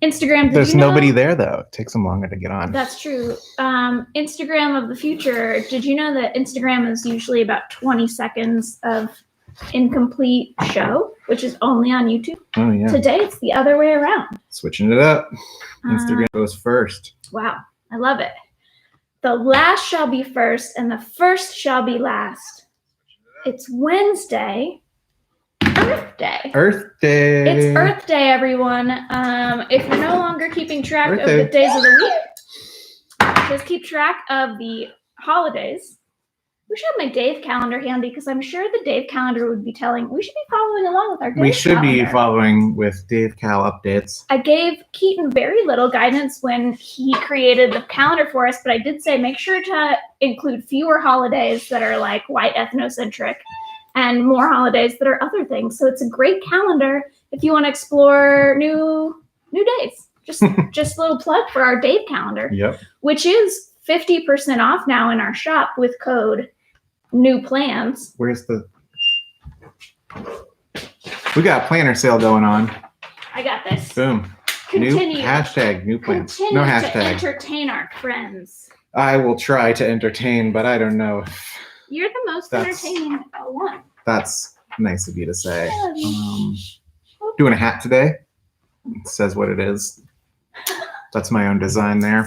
Instagram. There's nobody there though. It takes them longer to get on. That's true. Instagram of the future. Did you know that Instagram is usually about 20 seconds of incomplete show, which is only on YouTube? Oh yeah. Today it's the other way around. Switching it up. Instagram goes first. Wow, I love it. The last shall be first, and the first shall be last. It's Wednesday. Earth Day. Earth Day. It's Earth Day, everyone. If you're no longer keeping track of the days of the week, just keep track of the holidays. We should have my Dave calendar handy because I'm sure the Dave calendar would be telling we should be following along with our Dave We should calendar. be following with Dave Cal updates. I gave Keaton very little guidance when he created the calendar for us, but I did say make sure to include fewer holidays that are like white ethnocentric and more holidays that are other things. So it's a great calendar if you want to explore new days. Just a little plug for our Dave calendar. Yep. Which is 50% off now in our shop with code new plans. Where's the... We got a planner sale going on. I got this. Boom. Continue. New plans. Continue No to hashtag. entertain our friends. I will try to entertain, but I don't know if You're the most entertaining one. that's nice of you to say. Doing a hat today. It says what it is. That's my own design there.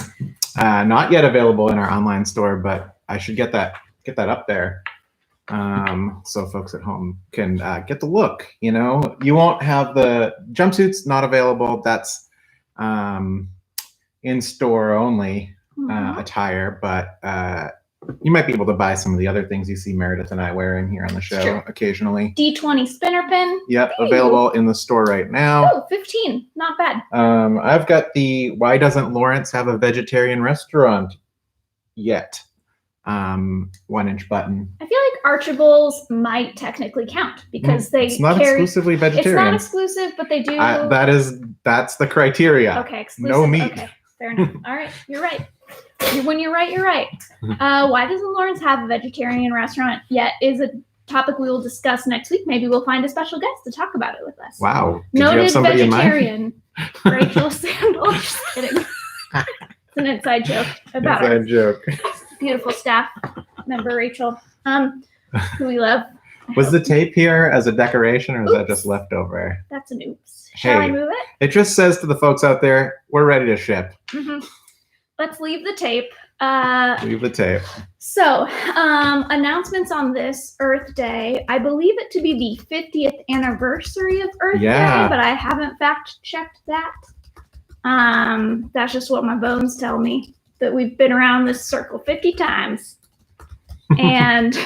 Not yet available in our online store, but I should get that up there, so folks at home can get the look. You know, you won't have the jumpsuits not available. That's in store only attire, but you might be able to buy some of the other things you see Meredith and I wearing here on the show occasionally. D20 spinner pin. Yep, available in the store right now. Oh, 15, not bad. I've got the Why Doesn't Lawrence Have a Vegetarian Restaurant Yet 1-inch button. I feel like Archibald's might technically count because they it's not exclusively vegetarian. It's not exclusive, but they do. That's the criteria. Okay, exclusive. No meat. Okay, fair enough. All right, you're right. When you're right, you're right. Why doesn't Lawrence have a vegetarian restaurant yet is a topic we will discuss next week. Maybe we'll find a special guest to talk about it with us. Wow. Noted vegetarian Rachel Sandal. Just kidding. It's an inside joke about inside joke. Beautiful staff member Rachel, who we love. Was the tape here as a decoration, or is that just leftover? That's an oops. Shall I move it? It just says to the folks out there, we're ready to ship. Let's leave the tape. Leave the tape. So, announcements on this Earth Day. I believe it to be the 50th anniversary of Earth Day, but I haven't fact-checked that. That's just what my bones tell me, that we've been around this circle 50 times. And,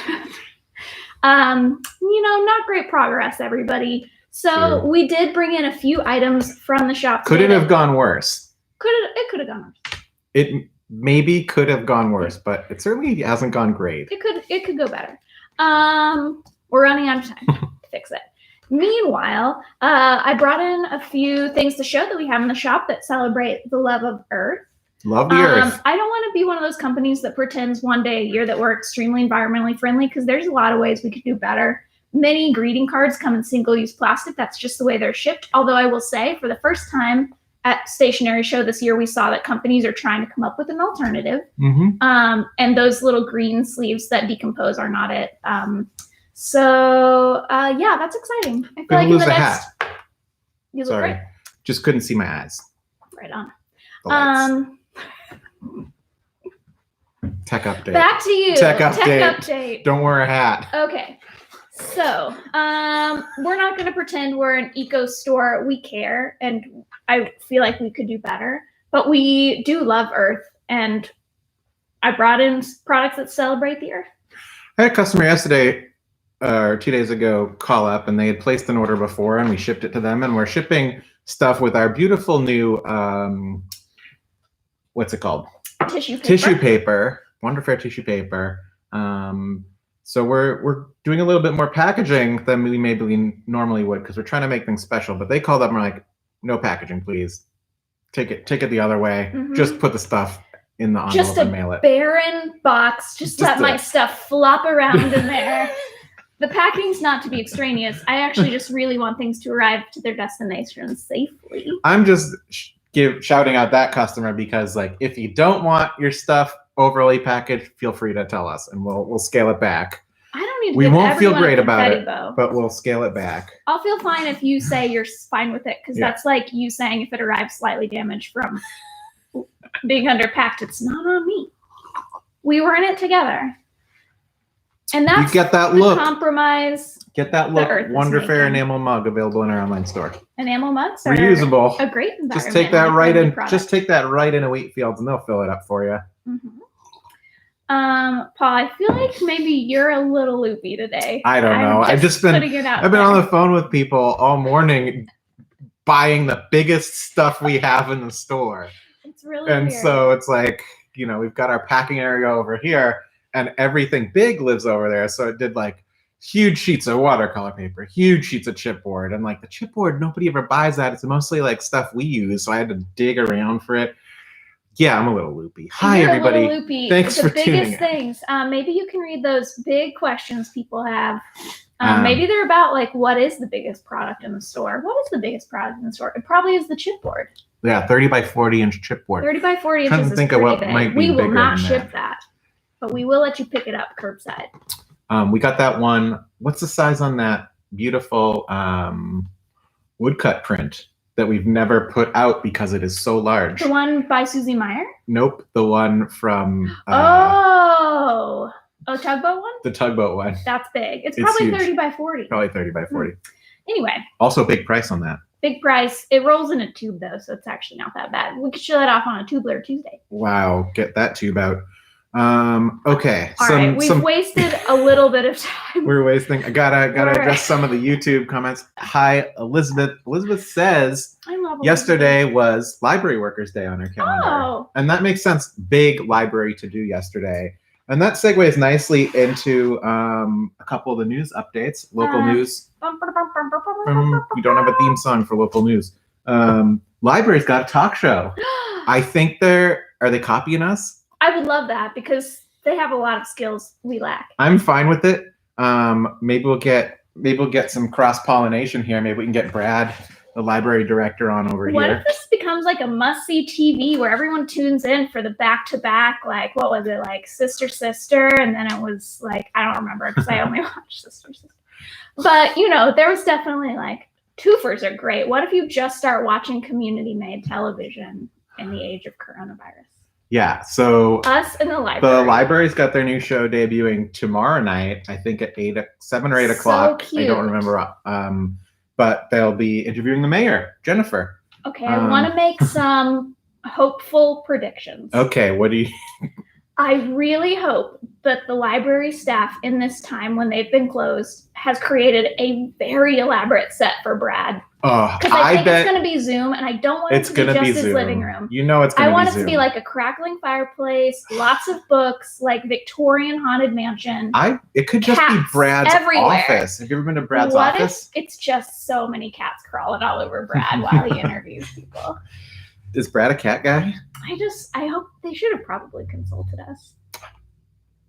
not great progress, everybody. So we did bring in a few items from the shop. Could it have gone worse? It could have gone worse. It maybe could have gone worse, but it certainly hasn't gone great. It could go better. We're running out of time to fix it. Meanwhile, I brought in a few things to show that we have in the shop that celebrate the love of Earth. Love the Earth. I don't want to be one of those companies that pretends one day a year that we're extremely environmentally friendly, because there's a lot of ways we could do better. Many greeting cards come in single-use plastic. That's just the way they're shipped. Although I will say, for the first time at Stationery Show this year, we saw that companies are trying to come up with an alternative. And those little green sleeves that decompose are not it. Yeah, that's exciting. I feel like in the next... You look great. Just couldn't see my eyes. Right on. Tech update. Back to you. Tech update. Don't wear a hat. Okay. So, we're not going to pretend we're an eco store. We care, and I feel like we could do better. But we do love Earth, and I brought in products that celebrate the Earth. I had a customer yesterday, or 2 days ago, call up, and they had placed an order before, and we shipped it to them, and we're shipping stuff with our beautiful new, what's it called? Tissue paper. Tissue paper. Wonderful tissue paper. So we're doing a little bit more packaging than we maybe normally would, because we're trying to make things special. But they called up and were like, "No packaging, please. Take it the other way. Just put the stuff in the envelope and mail it." Just a barren box. Just let my stuff flop around in there. The packing's not to be extraneous. I actually just really want things to arrive to their destination safely. I'm just shouting out that customer because, like, if you don't want your stuff overly packaged, feel free to tell us, and we'll scale it back. I don't need to We give won't feel everyone a great about confetti it, bow. but we'll scale it back. I'll feel fine if you say you're fine with it, because Yeah. that's like you saying if it arrives slightly damaged from being underpacked, it's not on me. We were in it together. And You that's get that the look. compromise. Get that the look. Earth is Wonder Fair making. enamel mug available in our online store. Enamel mugs are Reusable. a great environment. Just take that right in. Just take that right into Wheatfields, and they'll fill it up for you. Mm-hmm. Paul, I feel like maybe you're a little loopy today. I don't know. I've just been. putting it out I've been there. on the phone with people all morning, buying the biggest stuff we have in the store, It's really and weird. so it's like, you know, we've got our packing area over here, and everything big lives over there. So it did like huge sheets of watercolor paper, huge sheets of chipboard, and like the chipboard, nobody ever buys that. It's mostly like stuff we use, so I had to dig around for it. Yeah, I'm a little loopy. Hi, You're everybody. A little loopy. Thanks the for tuning biggest in. things. Maybe you can read those big questions people have. Um, Maybe they're about like, what is the biggest product in the store? What is the biggest product in the store? It probably is the chipboard. Yeah, 30 by 40 inch chipboard. 30 by 40 Trying to inches is think of pretty what big. might be We will bigger not than ship that, but we will let you pick it up curbside. We got that one. What's the size on that beautiful woodcut print that we've never put out because it is so large? The one by Susie Meyer? Nope, the one from Tugboat one? the tugboat one. That's big. It's It's probably huge. 30 by 40. Probably 30 by 40. Anyway, Also, big price on that. big price. It rolls in a tube though, so it's actually not that bad. We could show that off on a Tubular Tuesday. Wow, get that tube out. Okay, All right, we've wasted a little bit of time. we're wasting. I gotta All right. address some of the YouTube comments. Hi, Elizabeth. Elizabeth says I love yesterday was Library Workers Day on her calendar. Oh, And that makes sense. Big library to do yesterday. And that segues nicely into a couple of the news updates. Local news. We don't have a theme song for local news. Library's got a talk show. I think are they copying us? I would love that because they have a lot of skills we lack. I'm fine with it. Maybe we'll get some cross-pollination here. Maybe we can get Brad, the library director, on over What here. if this becomes like a must-see TV where everyone tunes in for the back-to-back, like, what was it, like Sister Sister? And then it was like, I don't remember because I only watched Sister Sister. But, you know, there was definitely like, twofers are great. What if you just start watching community-made television in the age of coronavirus? Yeah, so Us in the library. the library's got their new show debuting tomorrow night, I think at 7 or 8 So o'clock. I cute. don't remember. But they'll be interviewing the mayor, Jennifer. Okay, I want to make some hopeful predictions. Okay, what do you... I really hope that the library staff in this time when they've been closed has created a very elaborate set for Brad. Oh, Because I think bet it's going to be Zoom, and I don't want it it's to be going just to be his Zoom. living room. You know it's going I to be want it Zoom. to be like a crackling fireplace, lots of books, like Victorian haunted mansion. It could just be Cats Brad's everywhere. office. Have you ever been to Brad's what office? if it's just so many cats crawling all over Brad while he interviews people? Is Brad a cat guy? I hope they should have probably consulted us.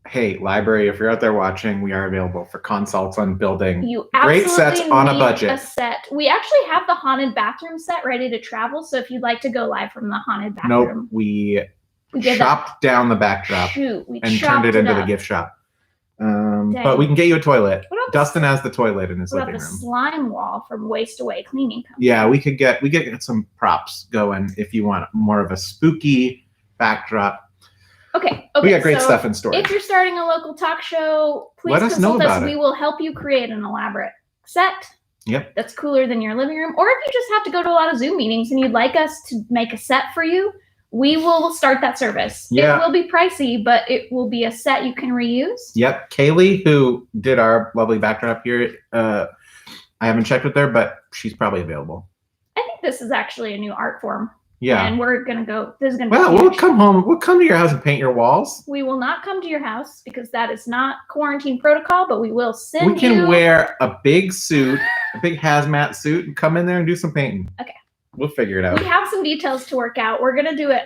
Hey, library, if you're out there watching, we are available for consults on building. You Great absolutely sets on a need budget. A set. We actually have the haunted bathroom set ready to travel. So if you'd like to go live from the haunted Nope, bathroom, we we did chopped down the backdrop Shoot, we and chopped turned it into the up. gift shop. Dang. But we can get you a toilet. What about Dustin has the toilet in his What about living the room. slime wall from Waste Away Cleaning Company? Yeah, we could get some props going if you want more of a spooky backdrop. Okay. We got great so stuff in storage. If you're starting a local talk show, please Let us know consult us. about it. We will help you create an elaborate set. Yep. That's cooler than your living room. Or if you just have to go to a lot of Zoom meetings and you'd like us to make a set for you, we will start that service. Yeah. It will be pricey, but it will be a set you can reuse. Yep, Kaylee, who did our lovely backdrop here, I haven't checked with her, but she's probably available. I think this is actually a new art form. Yeah. And we're going to go, this is going to be Well, huge. we'll come home. We'll come to your house and paint your walls. We will not come to your house because that is not quarantine protocol, but we will send We can you. wear a big suit, a big hazmat suit, and come in there and do some painting. Okay. We'll figure it out. We have some details to work out. We're going to do it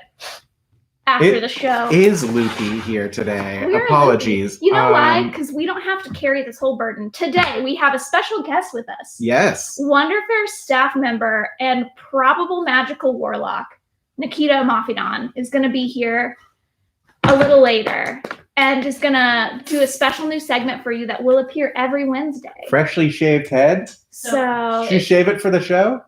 after the show. Is loopy here today. We're Apologies. loopy. You know why? Because we don't have to carry this whole burden. Today, we have a special guest with us. Yes. Wonderfair staff member and probable magical warlock, Nikita Mafidon, is going to be here a little later and is going to do a special new segment for you that will appear every Wednesday. Freshly shaved head. So Did you shave it for the show?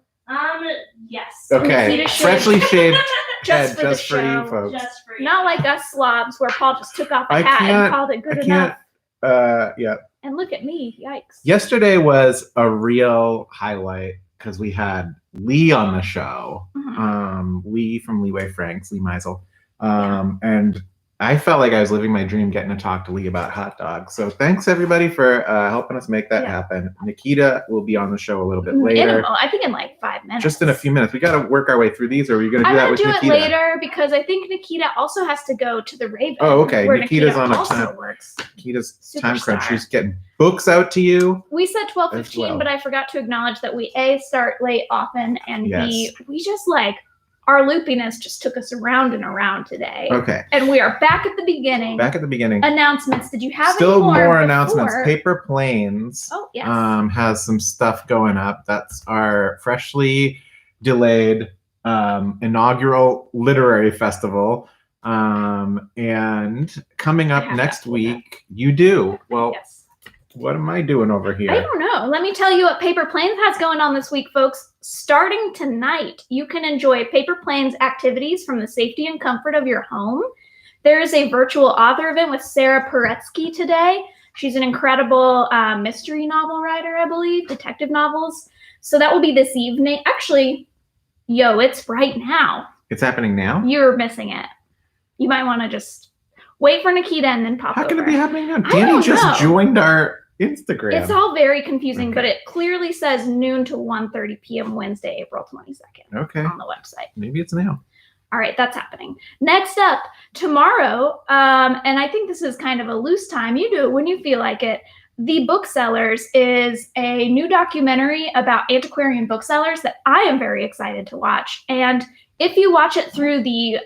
Yes. Okay. Nikita Freshly shaved just head for the just for you show. folks. Just for you. Not like us slobs where Paul just took off a I hat and can't- called it good I enough. can't. Yeah. And look at me. Yikes. Yesterday was a real highlight because we had Lee on the show. Mhm. Lee from Leeway Franks, Lee Meisel. And I felt like I was living my dream getting to talk to Lee about hot dogs. So thanks everybody for helping us make that happen. Nikita will be on the show a little bit later. I think in like 5 minutes. Just in a few minutes. We got to work our way through these, or are you going to I'm do that gonna with do Nikita? it later because I think Nikita also has to go to the Raven. Oh, okay. Where Nikita's Nikita on a also time. works. Nikita's time crunch. Superstar. She's getting books out to you. We said 12:15, As well. but I forgot to acknowledge that we A, start late often, and B, Yes. we just like our loopiness just took us around and around today. Okay. And we are back at the beginning. Back at the beginning. Announcements. Did you have Still any more before? announcements. Paper Planes Oh, yes. has some stuff going up. That's our freshly delayed inaugural literary festival. And coming I up have next that pulled up. week, you do. Well, Yes. what am I doing over I here? don't know. Let me tell you what Paper Planes has going on this week, folks. Starting tonight, you can enjoy Paper Planes activities from the safety and comfort of your home. There is a virtual author event with Sarah Paretsky today. She's an incredible mystery novel writer, I believe, detective novels. So that will be this evening. Actually, it's right now. It's happening now? You're missing it. You might want to just wait for Nikita and then pop How can over. it be happening now? I Danny don't just know. joined our Instagram. It's all very confusing, Okay. but it clearly says noon to 1:30 p.m. Wednesday, April 22nd Okay. on the website. Maybe it's now. All right, that's happening. Next up, tomorrow, and I think this is kind of a loose time. You do it when you feel like it. The Booksellers is a new documentary about antiquarian booksellers that I am very excited to watch. And if you watch it through the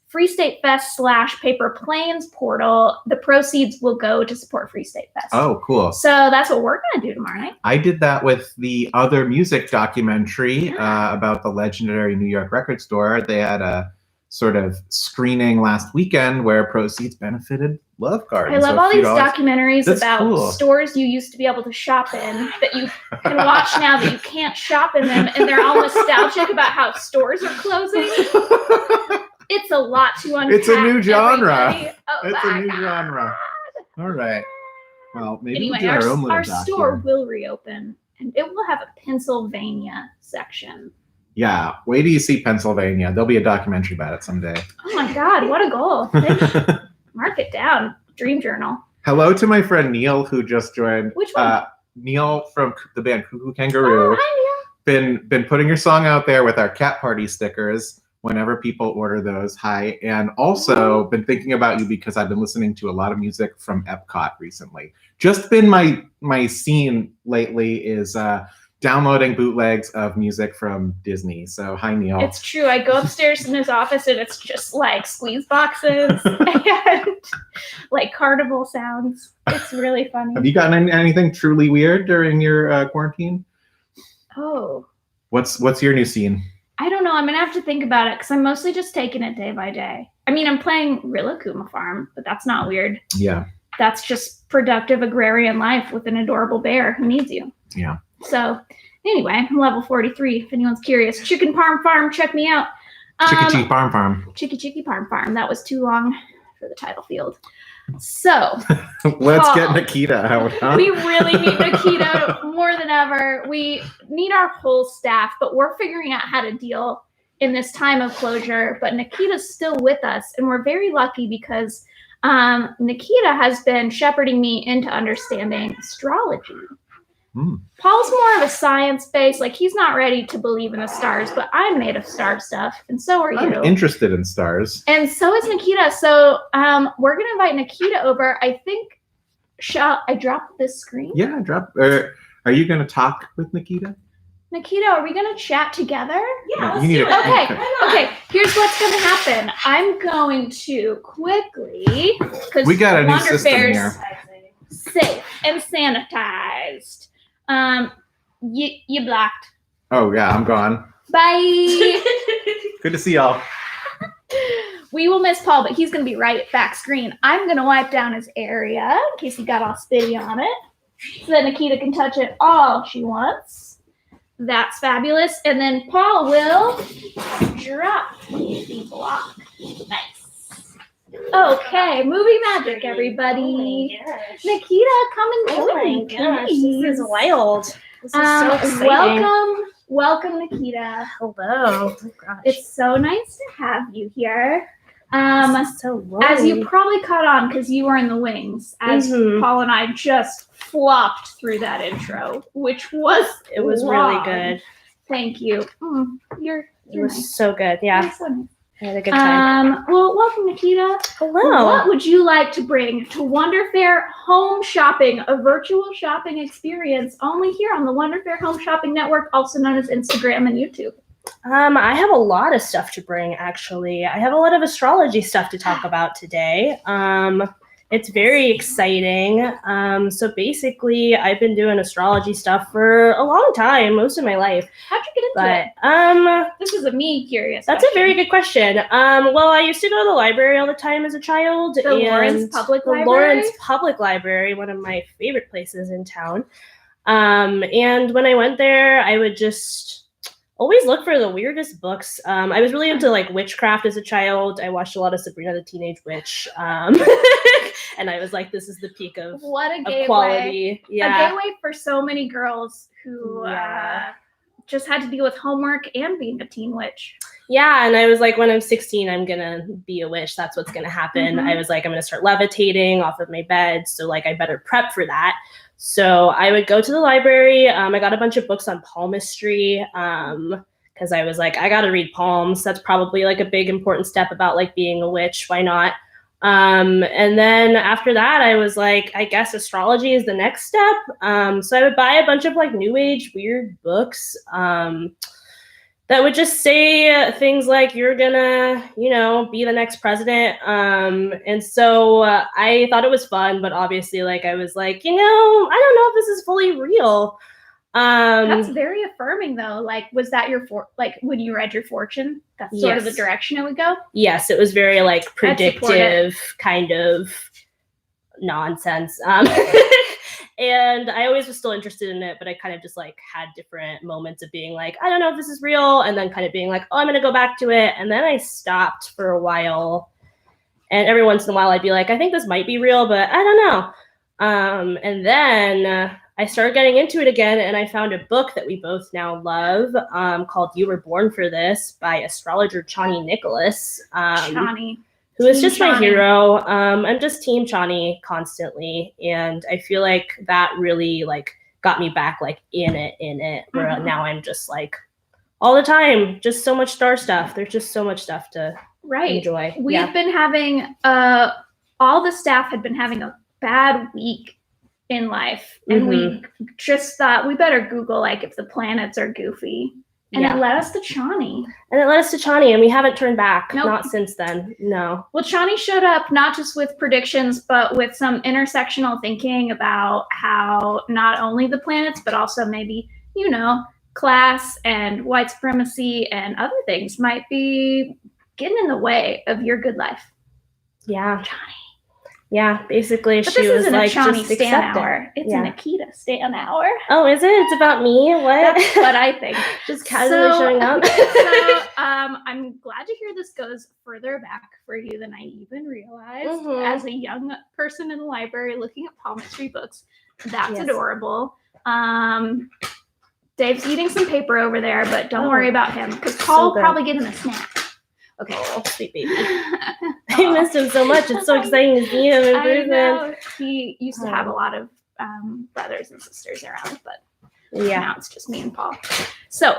Free State Fest / Paper Planes portal, the proceeds will go to support Free State Fest. Oh, cool. So that's what we're going to do tomorrow night. I did that with the other music documentary about the legendary New York record store. They had a sort of screening last weekend where proceeds benefited Love Garden. I love So all a few these dollars- documentaries That's about cool. stores you used to be able to shop in that you can watch now that you can't shop in them, and they're all nostalgic about how stores are closing. It's a lot to unpack. It's a new genre. everybody. Oh It's a my new God. genre. All right. Well, maybe Anyway, we'll do our own little our doc store here. will reopen, and it will have a Pennsylvania section. Yeah. Wait till you see Pennsylvania. There'll be a documentary about it someday. Oh my God, what a goal. Mark it down. Dream journal. Hello to my friend Neil who just joined. Which one? Neil from the band Cuckoo Oh, Kangaroo. hi, Been putting your song out there with our cat party stickers whenever people order those. Hi. And also been thinking about you because I've been listening to a lot of music from Epcot recently. Just been my scene lately is downloading bootlegs of music from Disney. So hi Neil. It's true. I go upstairs in his office and it's just like squeeze boxes and like carnival sounds. It's really funny. Have you gotten anything truly weird during your quarantine? Oh, What's your new scene? I don't know. I'm going to have to think about it because I'm mostly just taking it day by day. I mean, I'm playing Rillaboom Farm, but that's not weird. Yeah. That's just productive agrarian life with an adorable bear who needs you. Yeah. So anyway, I'm level 43 if anyone's curious. Chicken Parm Farm, check me out. Chicky Chicky Farm. Chicky Parm Farm. That was too long for the title field. So Let's Paul, get Nikita out. Huh? we really need Nikita more than ever. We need our whole staff, but we're figuring out how to deal in this time of closure. But Nikita's still with us, and we're very lucky because Nikita has been shepherding me into understanding astrology. Paul's more of a science base, like he's not ready to believe in the stars, but I'm made of star stuff, and so are you. I'm interested in stars. And so is Nikita. So we're gonna invite Nikita over. I think shall I drop this screen? Yeah, drop. Are you going to talk with Nikita? Nikita, are we gonna chat together? Yeah, let's You need do a- it. Okay, Why not? okay. Here's what's gonna happen. I'm going to quickly, because We got a new Wonder system Fair's here. safe and sanitized. You blocked. Oh yeah, I'm gone. Bye. Good to see y'all. We will miss Paul, but he's gonna be right back screen. I'm gonna wipe down his area in case he got all spitty on it, so that Nikita can touch it all she wants. That's fabulous. And then Paul will drop the block. Nice. Okay, movie magic, everybody. Nikita, come and Oh join my me, gosh, please. this is wild. This is so exciting. Welcome, Nikita. Hello. Oh gosh. It's so nice to have you here. This is so As you lonely. probably caught on because you were in the wings, as Mhm. Paul and I just flopped through that intro, which was It was long. really good. Thank you. You're It was so good. Yeah, nice. So nice. I had a good time. Well, welcome, Nikita. Hello. What would you like to bring to Wonder Fair Home Shopping, a virtual shopping experience only here on the Wonder Fair Home Shopping Network, also known as Instagram and YouTube? I have a lot of stuff to bring, actually. I have a lot of astrology stuff to talk about today. It's very exciting. So basically, I've been doing astrology stuff for a long time, most of my life. How'd you get into But it? This is a me curious. that's a very good question. Well, I used to go to the library all the time as a child. The Lawrence Public the Library? Lawrence Public Library, one of my favorite places in town. And when I went there, I would just always look for the weirdest books. I was really into like witchcraft as a child. I watched a lot of Sabrina the Teenage Witch. And I was like, this is the peak of What a gateway. quality. A Yeah. gateway for so many girls who Yeah. just had to deal with homework and being a teen witch. Yeah, and I was like, when I'm 16, I'm gonna be a witch. That's what's gonna happen. Mhm. I was like, I'm gonna start levitating off of my bed, so like I better prep for that. So I would go to the library. I got a bunch of books on palmistry because I was like, I gotta read palms. That's probably like a big important step about like being a witch. Why not? And then after that, I was like, I guess astrology is the next step. So I would buy a bunch of like new age weird books. That would just say things like you're gonna, be the next president. And so I thought it was fun, but obviously, like I was like, I don't know if this is fully real. That's very affirming, though. Like, was that your when you read your fortune? That's sort of the Yes. direction it would go. Yes, it was very like I'd support it. predictive kind of nonsense. And I always was still interested in it, but I kind of just like had different moments of being like, I don't know if this is real, and then kind of being like, oh, I'm gonna go back to it. And then I stopped for a while. And every once in a while I'd be like, I think this might be real, but I don't know. And then I started getting into it again, and I found a book that we both now love called You Were Born for This by astrologer Chani Nicholas. Chani. Who is Team just my Chani. hero. I'm just Team Chani constantly, and I feel like that really like got me back like in it. Where Mhm. now I'm just like all the time, just so much star stuff. There's just so much stuff to Right. enjoy. We've been having all the staff had been having a bad week in life, and we just thought we better Google like if the planets are goofy, and Yeah. it led us to Chani. And it led us to Chani, and we haven't turned back. Nope. Not since then. No. Well, Chani showed up not just with predictions, but with some intersectional thinking about how not only the planets, but also maybe, class and white supremacy and other things might be getting in the way of your good life. Yeah. Chani. Yeah. Basically, But she this was isn't like, a Chani just Stan accept it. hour. It's Yeah. an Akita Stan hour. Oh, is it? It's about me? What? That's what I think. Just casually showing up. I'm glad to hear this goes further back for you than I even realized. Mhm. As a young person in the library looking at palmistry books, that's Yes. adorable. Dave's eating some paper over there, but don't Oh. worry about him because Paul good. probably gave him a snack. Okay. Oh, sweet baby. I missed him so much. It's so exciting to see him in I person. know. He used to have Oh. a lot of brothers and sisters around, but Yeah. now it's just me and Paul. So,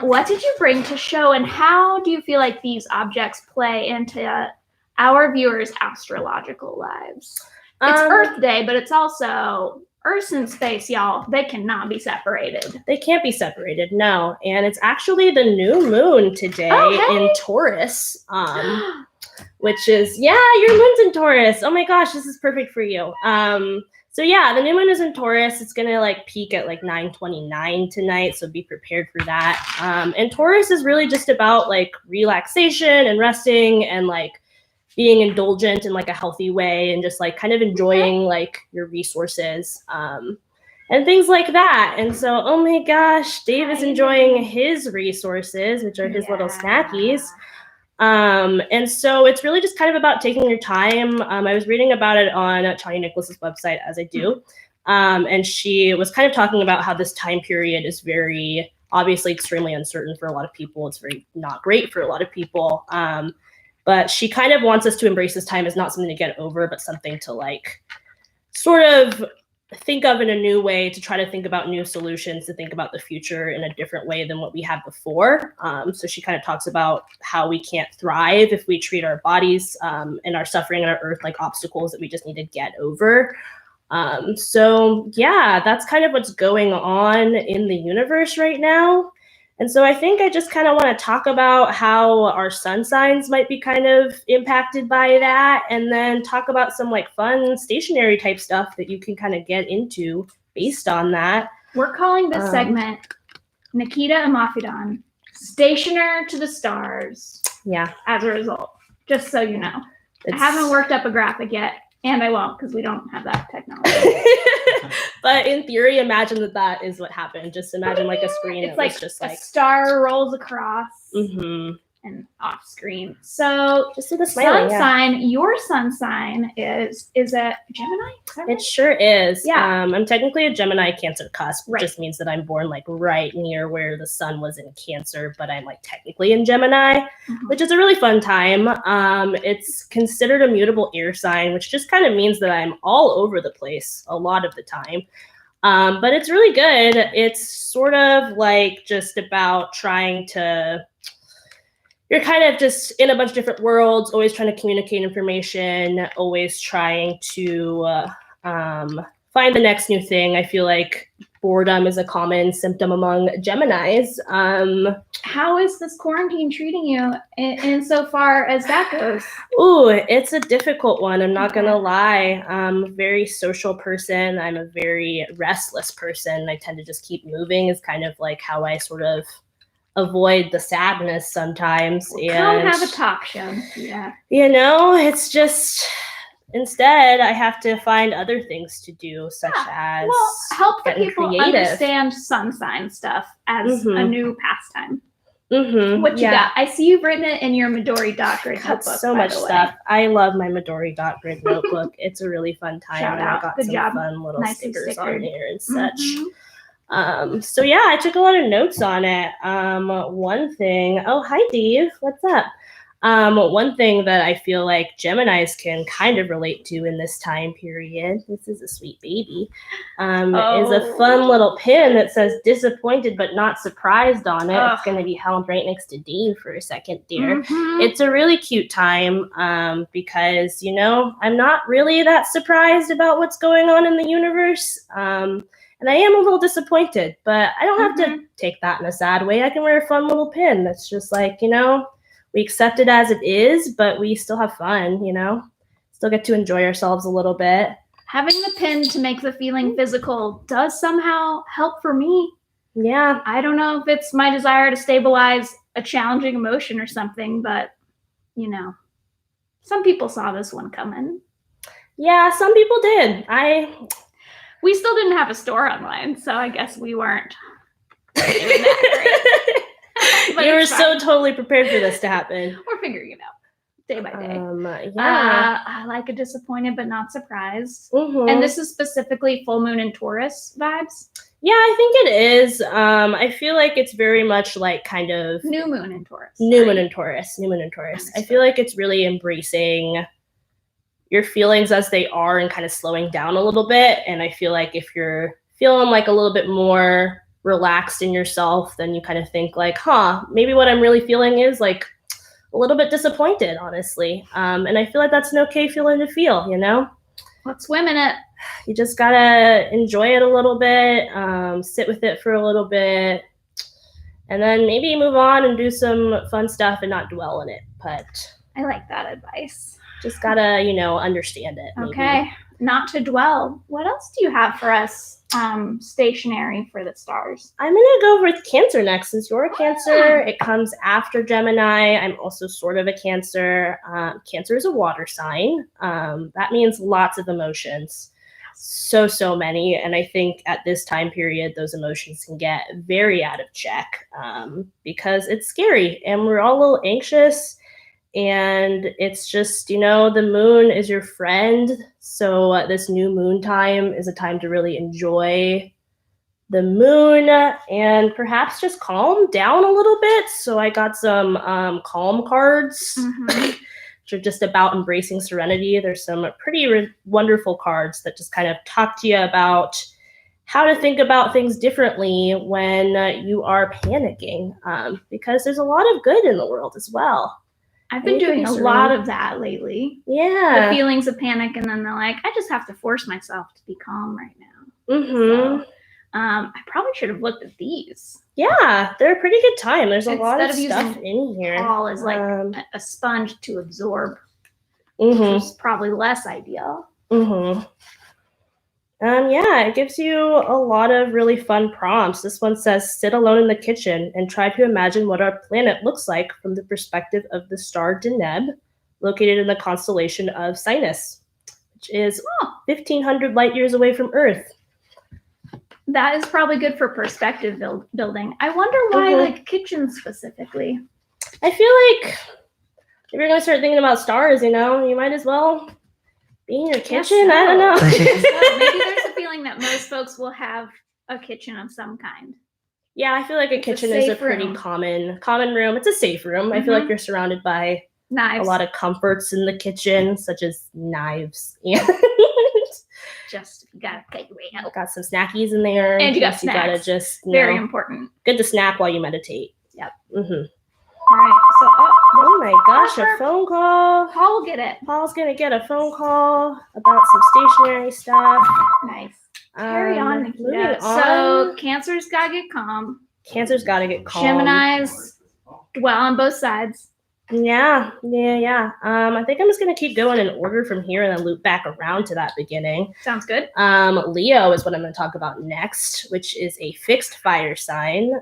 what did you bring to show, and how do you feel like these objects play into our viewers' astrological lives? It's Earth Day, but it's also Earth and space, y'all, they cannot be separated. They can't be separated, no. And it's actually the new moon today in Taurus, which is, yeah, your moon's in Taurus. Oh my gosh, this is perfect for you. So yeah, the new moon is in Taurus. It's gonna like peak at like 9:29 tonight, so be prepared for that. And Taurus is really just about like relaxation and resting and like being indulgent in like a healthy way and just like kind of enjoying like your resources and things like that. And so, oh my gosh, Dave is enjoying his resources, which are his little snackies. And so it's really just kind of about taking your time. I was reading about it on Chani Nicholas's website, as I do. And she was kind of talking about how this time period is very obviously extremely uncertain for a lot of people. It's very not great for a lot of people. But she kind of wants us to embrace this time as not something to get over, but something to like sort of think of in a new way, to try to think about new solutions, to think about the future in a different way than what we had before. So she kind of talks about how we can't thrive if we treat our bodies and our suffering and our earth like obstacles that we just need to get over. So yeah, that's kind of what's going on in the universe right now. And so I think I just kind of want to talk about how our sun signs might be kind of impacted by that, and then talk about some like fun stationary type stuff that you can kind of get into based on that. We're calling this segment Nikita Amafidon, Stationer to the Stars. Yeah. As a result, just so you know. I haven't worked up a graphic yet, and I won't because we don't have that technology. But in theory, imagine that is what happened. Just imagine like a screen. It's that like was just a like star rolls across and off screen. So just with the smiling, sun sign, your sun sign is a Gemini? Is that right? It sure is. Yeah. I'm technically a Gemini Cancer cusp, which Right. just means that I'm born like right near where the sun was in Cancer, but I'm like technically in Gemini, which is a really fun time. It's considered a mutable air sign, which just kind of means that I'm all over the place a lot of the time. But it's really good. It's sort of like just about trying to, you're kind of just in a bunch of different worlds, always trying to communicate information, always trying to find the next new thing. I feel like boredom is a common symptom among Geminis. How is this quarantine treating you in so far as that goes? Ooh, it's a difficult one. I'm not going to lie. I'm a very social person. I'm a very restless person. I tend to just keep moving is kind of like how I sort of avoid the sadness sometimes. Come And have a talk show. Yeah. you know, it's just instead I have to find other things to do, such as Well, help the getting people creative. understand sun sign stuff as a new pastime. What you got? I see you've written it in your Midori dot grid Got notebook. so by much the way. stuff. I love my Midori dot grid notebook. It's a really fun time. Shout and out. I got Good some job. fun little Nicely stickers on stickered. there and such. Mhm. So yeah, I took a lot of notes on it. One thing, oh, hi Dave, what's up? One thing that I feel like Geminis can kind of relate to in this time period, this is a sweet baby, is a fun little pin that says disappointed but not surprised on it. It's going to be held right next to Dave for a second, dear. It's a really cute time because, you know, I'm not really that surprised about what's going on in the universe. And I am a little disappointed, but I don't have to take that in a sad way. I can wear a fun little pin that's just like, you know, we accept it as it is, but we still have fun, you know, still get to enjoy ourselves a little bit. Having the pin to make the feeling physical does somehow help for me. Yeah. I don't know if it's my desire to stabilize a challenging emotion or something, but, you know, some people saw this one coming. Yeah, some people did. We still didn't have a store online, so I guess we weren't doing that great. But You were it's so fine. totally prepared for this to happen. We're figuring it out day by day. Yeah. I like a disappointed but not surprised. Mhm. And this is specifically full moon and Taurus vibes. Yeah, I think it is. I feel like it's very much like kind of New moon and Taurus. New Moon and Taurus. I feel like it's really embracing your feelings as they are and kind of slowing down a little bit. And I feel like if you're feeling like a little bit more relaxed in yourself, then you kind of think like, maybe what I'm really feeling is like a little bit disappointed, honestly. And I feel like that's an okay feeling to feel, you know? Let's swim in it. You just gotta enjoy it a little bit, sit with it for a little bit, and then maybe move on and do some fun stuff and not dwell in it. But I like that advice. just gotta, understand it. Maybe. Okay. Not to dwell. What else do you have for us stationary for the stars? I'm gonna go with Cancer next. Since you're a Cancer, it comes after Gemini. I'm also sort of a Cancer. Cancer is a water sign. That means lots of emotions. So many. And I think at this time period, those emotions can get very out of check because it's scary and we're all a little anxious. And it's just, the moon is your friend. So this new moon time is a time to really enjoy the moon and perhaps just calm down a little bit. So I got some calm cards, which are just about embracing serenity. There's some pretty wonderful cards that just kind of talk to you about how to think about things differently when you are panicking, because there's a lot of good in the world as well. I've been doing a lot of that lately. Yeah. The feelings of panic, and then they're like, I just have to force myself to be calm right now. Mm-hmm. So, I probably should have looked at these. Yeah, they're a pretty good time. There's a lot of Instead of stuff in here. All is like a sponge to absorb, Mm-hmm. which is probably less ideal. Mm-hmm. Yeah, it gives you a lot of really fun prompts. This one says, sit alone in the kitchen and try to imagine what our planet looks like from the perspective of the star Deneb, located in the constellation of Cygnus, which is 1,500 light years away from Earth. That is probably good for perspective building. I wonder why, like, kitchen specifically. I feel like if you're going to start thinking about stars, you might as well be in your kitchen. So. I don't know. So maybe there's a feeling that most folks will have a kitchen of some kind. Yeah, I feel like a kitchen is a pretty common room. It's a safe room. I feel like you're surrounded by knives. A lot of comforts in the kitchen, such as knives. And just gotta take your way out. Got some snackies in there. And you got You gotta snacks. just Very important. Good to snack while you meditate. Yep. Mm-hmm. All right. So, Oh my gosh, a phone call. Paul will get it. Paul's gonna get a phone call about some stationery stuff. Nice. Carry on, Nikita. Moving So on. Cancer's gotta get calm. Cancer's gotta get calm. Gemini's dwell on both sides. Yeah. I think I'm just gonna keep going in order from here and then loop back around to that beginning. Sounds good. Leo is what I'm going to talk about next, which is a fixed fire sign.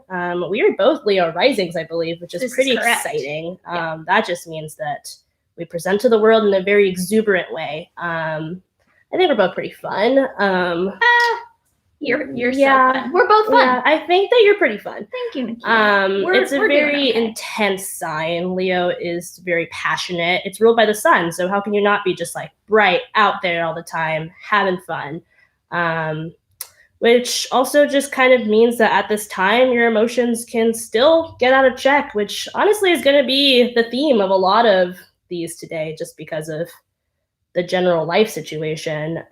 We are both Leo risings, I believe, which is pretty exciting. That just means that we present to the world in a very exuberant way. I think we're both pretty fun. You're so fun. We're both fun. Yeah, I think that you're pretty fun. Thank you, Nikita. It's a very intense sign. Leo is very passionate. It's ruled by the sun, so how can you not be just like bright out there all the time, having fun? Which also just kind of means that at this time, your emotions can still get out of check, which honestly is going to be the theme of a lot of these today, just because of the general life situation.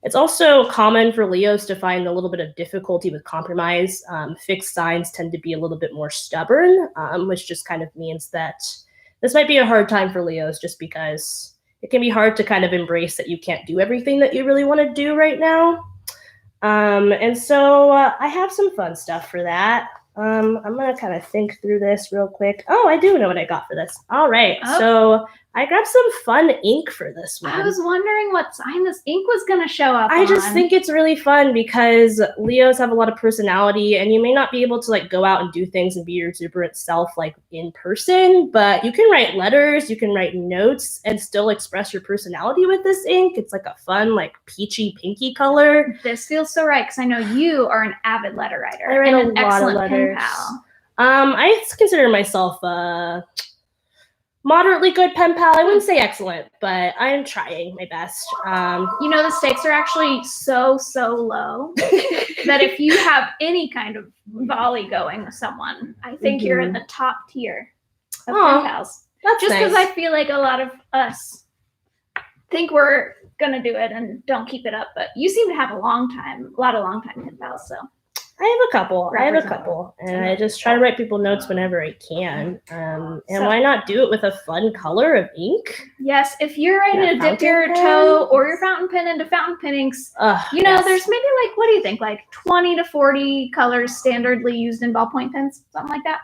It's also common for Leos to find a little bit of difficulty with compromise. Fixed signs tend to be a little bit more stubborn, which just kind of means that this might be a hard time for Leos just because it can be hard to kind of embrace that you can't do everything that you really want to do right now. And so I have some fun stuff for that. I'm going to kind of think through this real quick. Oh, I do know what I got for this. All right. So I grabbed some fun ink for this one. I was wondering what sign this ink was going to show up I just think it's really fun because Leos have a lot of personality and you may not be able to like go out and do things and be your exuberant self like in person, but you can write letters, you can write notes and still express your personality with this ink. It's like a fun, like peachy pinky color. This feels so right because I know you are an avid letter writer. I write and a lot of letters. Pen pal. I consider myself moderately good pen pal. I wouldn't say excellent, but I am trying my best. The stakes are actually so low that if you have any kind of volley going with someone, I think you're in the top tier of pen pals. That's just because nice. I feel like a lot of us think we're gonna do it and don't keep it up, but you seem to have a lot of long time pen pals. So I have a couple. Representative. And I just try to write people notes whenever I can. And So- why not do it with a fun color of ink? Yes, if you're ready Yeah, to dip fountain your pen. toe or your fountain pen into fountain pen inks, you know, Yes. there's maybe like, what do you think, like 20 to 40 colors standardly used in ballpoint pens, something like that?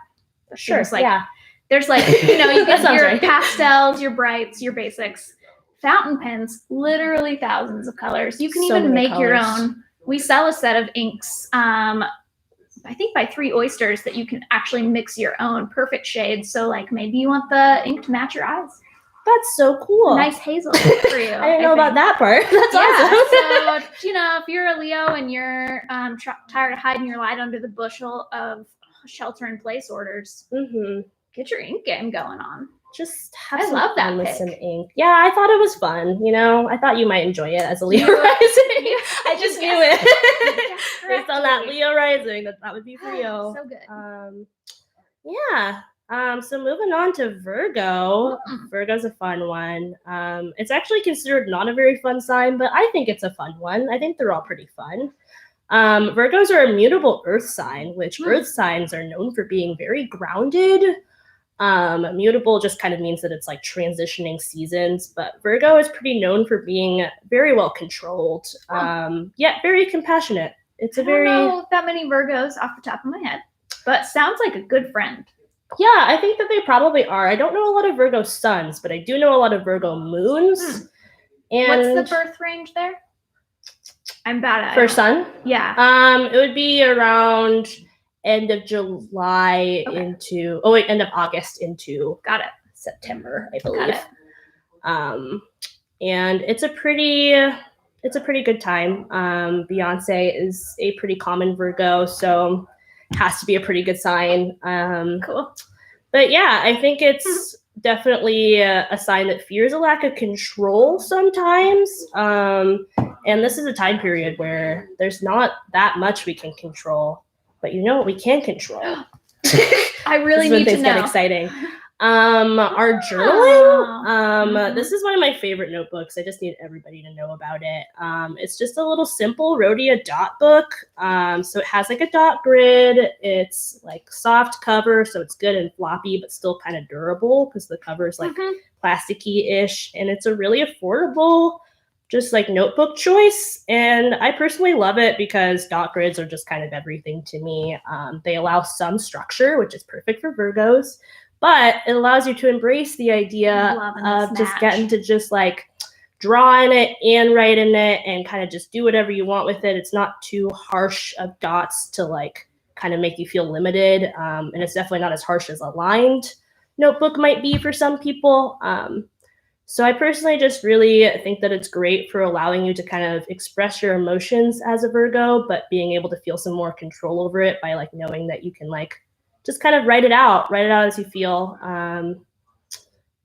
sure. Seems like Yeah. there's like, you know, you That get sounds your right. pastels, your brights, your basics. Fountain pens, literally thousands of colors. You can So even many make your colors. own. We sell a set of inks, I think by 3 Oysters, that you can actually mix your own perfect shades. So like maybe you want the ink to match your eyes. That's so cool. A nice hazel for you. I didn't know about think. that part. That's awesome. So, you know, if you're a Leo and you're tired of hiding your light under the bushel of shelter-in-place orders, hmm get your ink game going on. Just have I some love that fun with pick. some ink. Yeah, I thought it was fun. You know, I thought you might enjoy it as a Leo You- rising. you- I just you knew guessed it. it. Based on that Leo rising, that would be for you. So good. Yeah. So moving on to Virgo. Mm. Virgo's a fun one. It's actually considered not a very fun sign, but I think it's a fun one. I think they're all pretty fun. Virgos are a mutable earth sign, which earth signs are known for being very grounded. Mutable just kind of means that it's like transitioning seasons, but Virgo is pretty known for being very well controlled, yet very compassionate. It's a I don't very know that many Virgos off the top of my head, but sounds like a good friend. Yeah, I think that they probably are. I don't know a lot of Virgo suns, but I do know a lot of Virgo moons. And What's the birth range there? I'm bad at for it. sun? Yeah. It would be around end of July Okay. end of August into Got it. September, I Got believe. it. And it's a pretty good time. Beyonce is a pretty common Virgo, so has to be a pretty good sign. Cool. But yeah, I think it's definitely a sign that fears a lack of control sometimes. And this is a time period where there's not that much we can control. But you know what we can control? I really This is when need to things get know. exciting. Our journaling. Mhm. This is one of my favorite notebooks. I just need everybody to know about it. It's just a little simple Rhodia dot book. So it has like a dot grid. It's like soft cover, so it's good and floppy, but still kind of durable because the cover is like Mhm. plasticky-ish, and it's a really affordable just like notebook choice. And I personally love it because dot grids are just kind of everything to me. They allow some structure, which is perfect for Virgos, but it allows you to embrace the idea Loving of this just match. getting to just like draw in it and write in it and kind of just do whatever you want with it. It's not too harsh of dots to like kind of make you feel limited. And it's definitely not as harsh as a lined notebook might be for some people. So I personally just really think that it's great for allowing you to kind of express your emotions as a Virgo, but being able to feel some more control over it by like knowing that you can like just kind of write it out as you feel,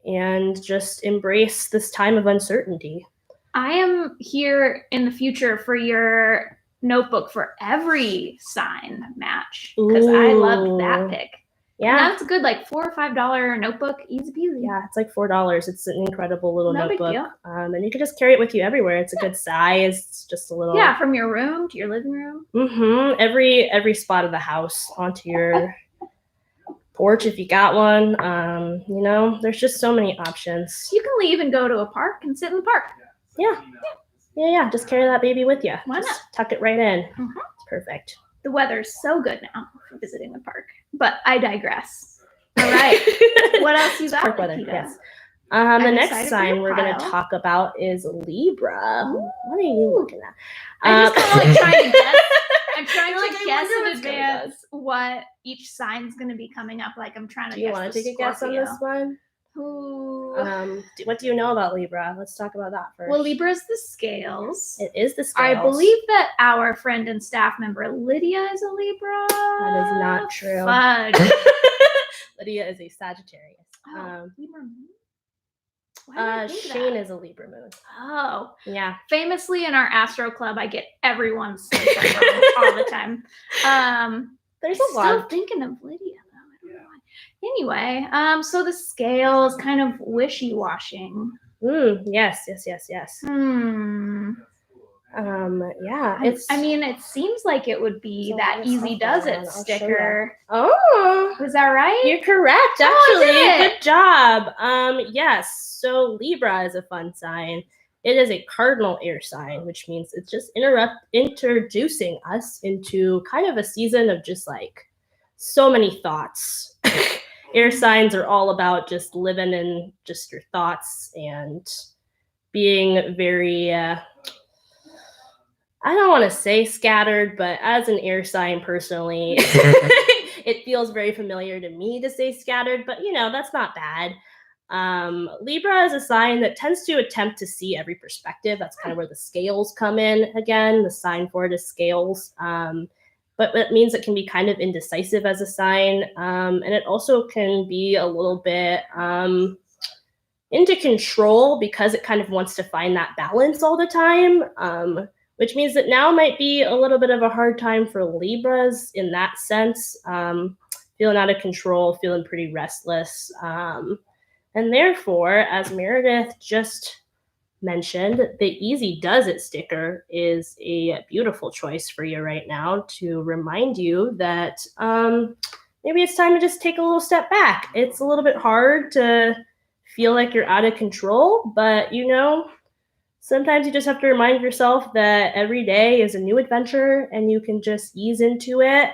and just embrace this time of uncertainty. I am here in the future for your notebook for every sign match because I loved that Ooh. pick. Yeah. That's a good like $4 or $5 notebook, easy peasy. Yeah, it's like $4. It's an incredible little No big notebook. deal. And you can just carry it with you everywhere. It's a good size. It's just a little Yeah, from your room to your living room. Every spot of the house, onto your porch if you got one. You know, there's just so many options. You can leave and go to a park and sit in the park. Yeah. Just carry that baby with you. Why Just not? tuck it right in. Mhm. It's perfect. The weather's so good now for visiting the park. But I digress. All right. What else you got? Park weather. Nikita? Yes. The I'm next excited for sign your we're going to pile. talk about is Libra. Ooh. What are you looking at? I'm just kind of like trying to guess. I'm trying You're to like, I guess wonder in what's going advance what each sign's going to be coming up. Like I'm trying to Do you guess. want the to take a guess on Scorpio. this one? Ooh. What do you know about Libra? Let's talk about that first. Well, Libra's the scales. It is the scales. I believe that our friend and staff member Lydia is a Libra. That is not true. Fudge. Lydia is a Sagittarius. Oh, Libra moon? Why did I think Shane that? is a Libra moon. Oh, Yeah. famously in our Astro Club, I get everyone's sign wrong all the time. There's I'm a lot. still thinking of Lydia though. I don't know why. Anyway, so the scales kind of wishy-washing. Yes. Hmm. Yeah, I mean, it seems like it would be So that it's easy up does there, it I'll show sticker. Oh, Was that right? you're correct, Oh, I actually. did it. Good job. Yes. So Libra is a fun sign. It is a cardinal air sign, which means it's just introducing us into kind of a season of just like so many thoughts. Air signs are all about just living in just your thoughts and being very I don't want to say scattered, but as an air sign personally, it feels very familiar to me to say scattered, but that's not bad. Libra is a sign that tends to attempt to see every perspective. That's kind of where the scales come in again. The sign for it is scales. But it means it can be kind of indecisive as a sign. And it also can be a little bit into control because it kind of wants to find that balance all the time. Which means that now might be a little bit of a hard time for Libras in that sense, feeling out of control, feeling pretty restless. And therefore, as Meredith just mentioned, the Easy Does It sticker is a beautiful choice for you right now to remind you that maybe it's time to just take a little step back. It's a little bit hard to feel like you're out of control, but sometimes you just have to remind yourself that every day is a new adventure and you can just ease into it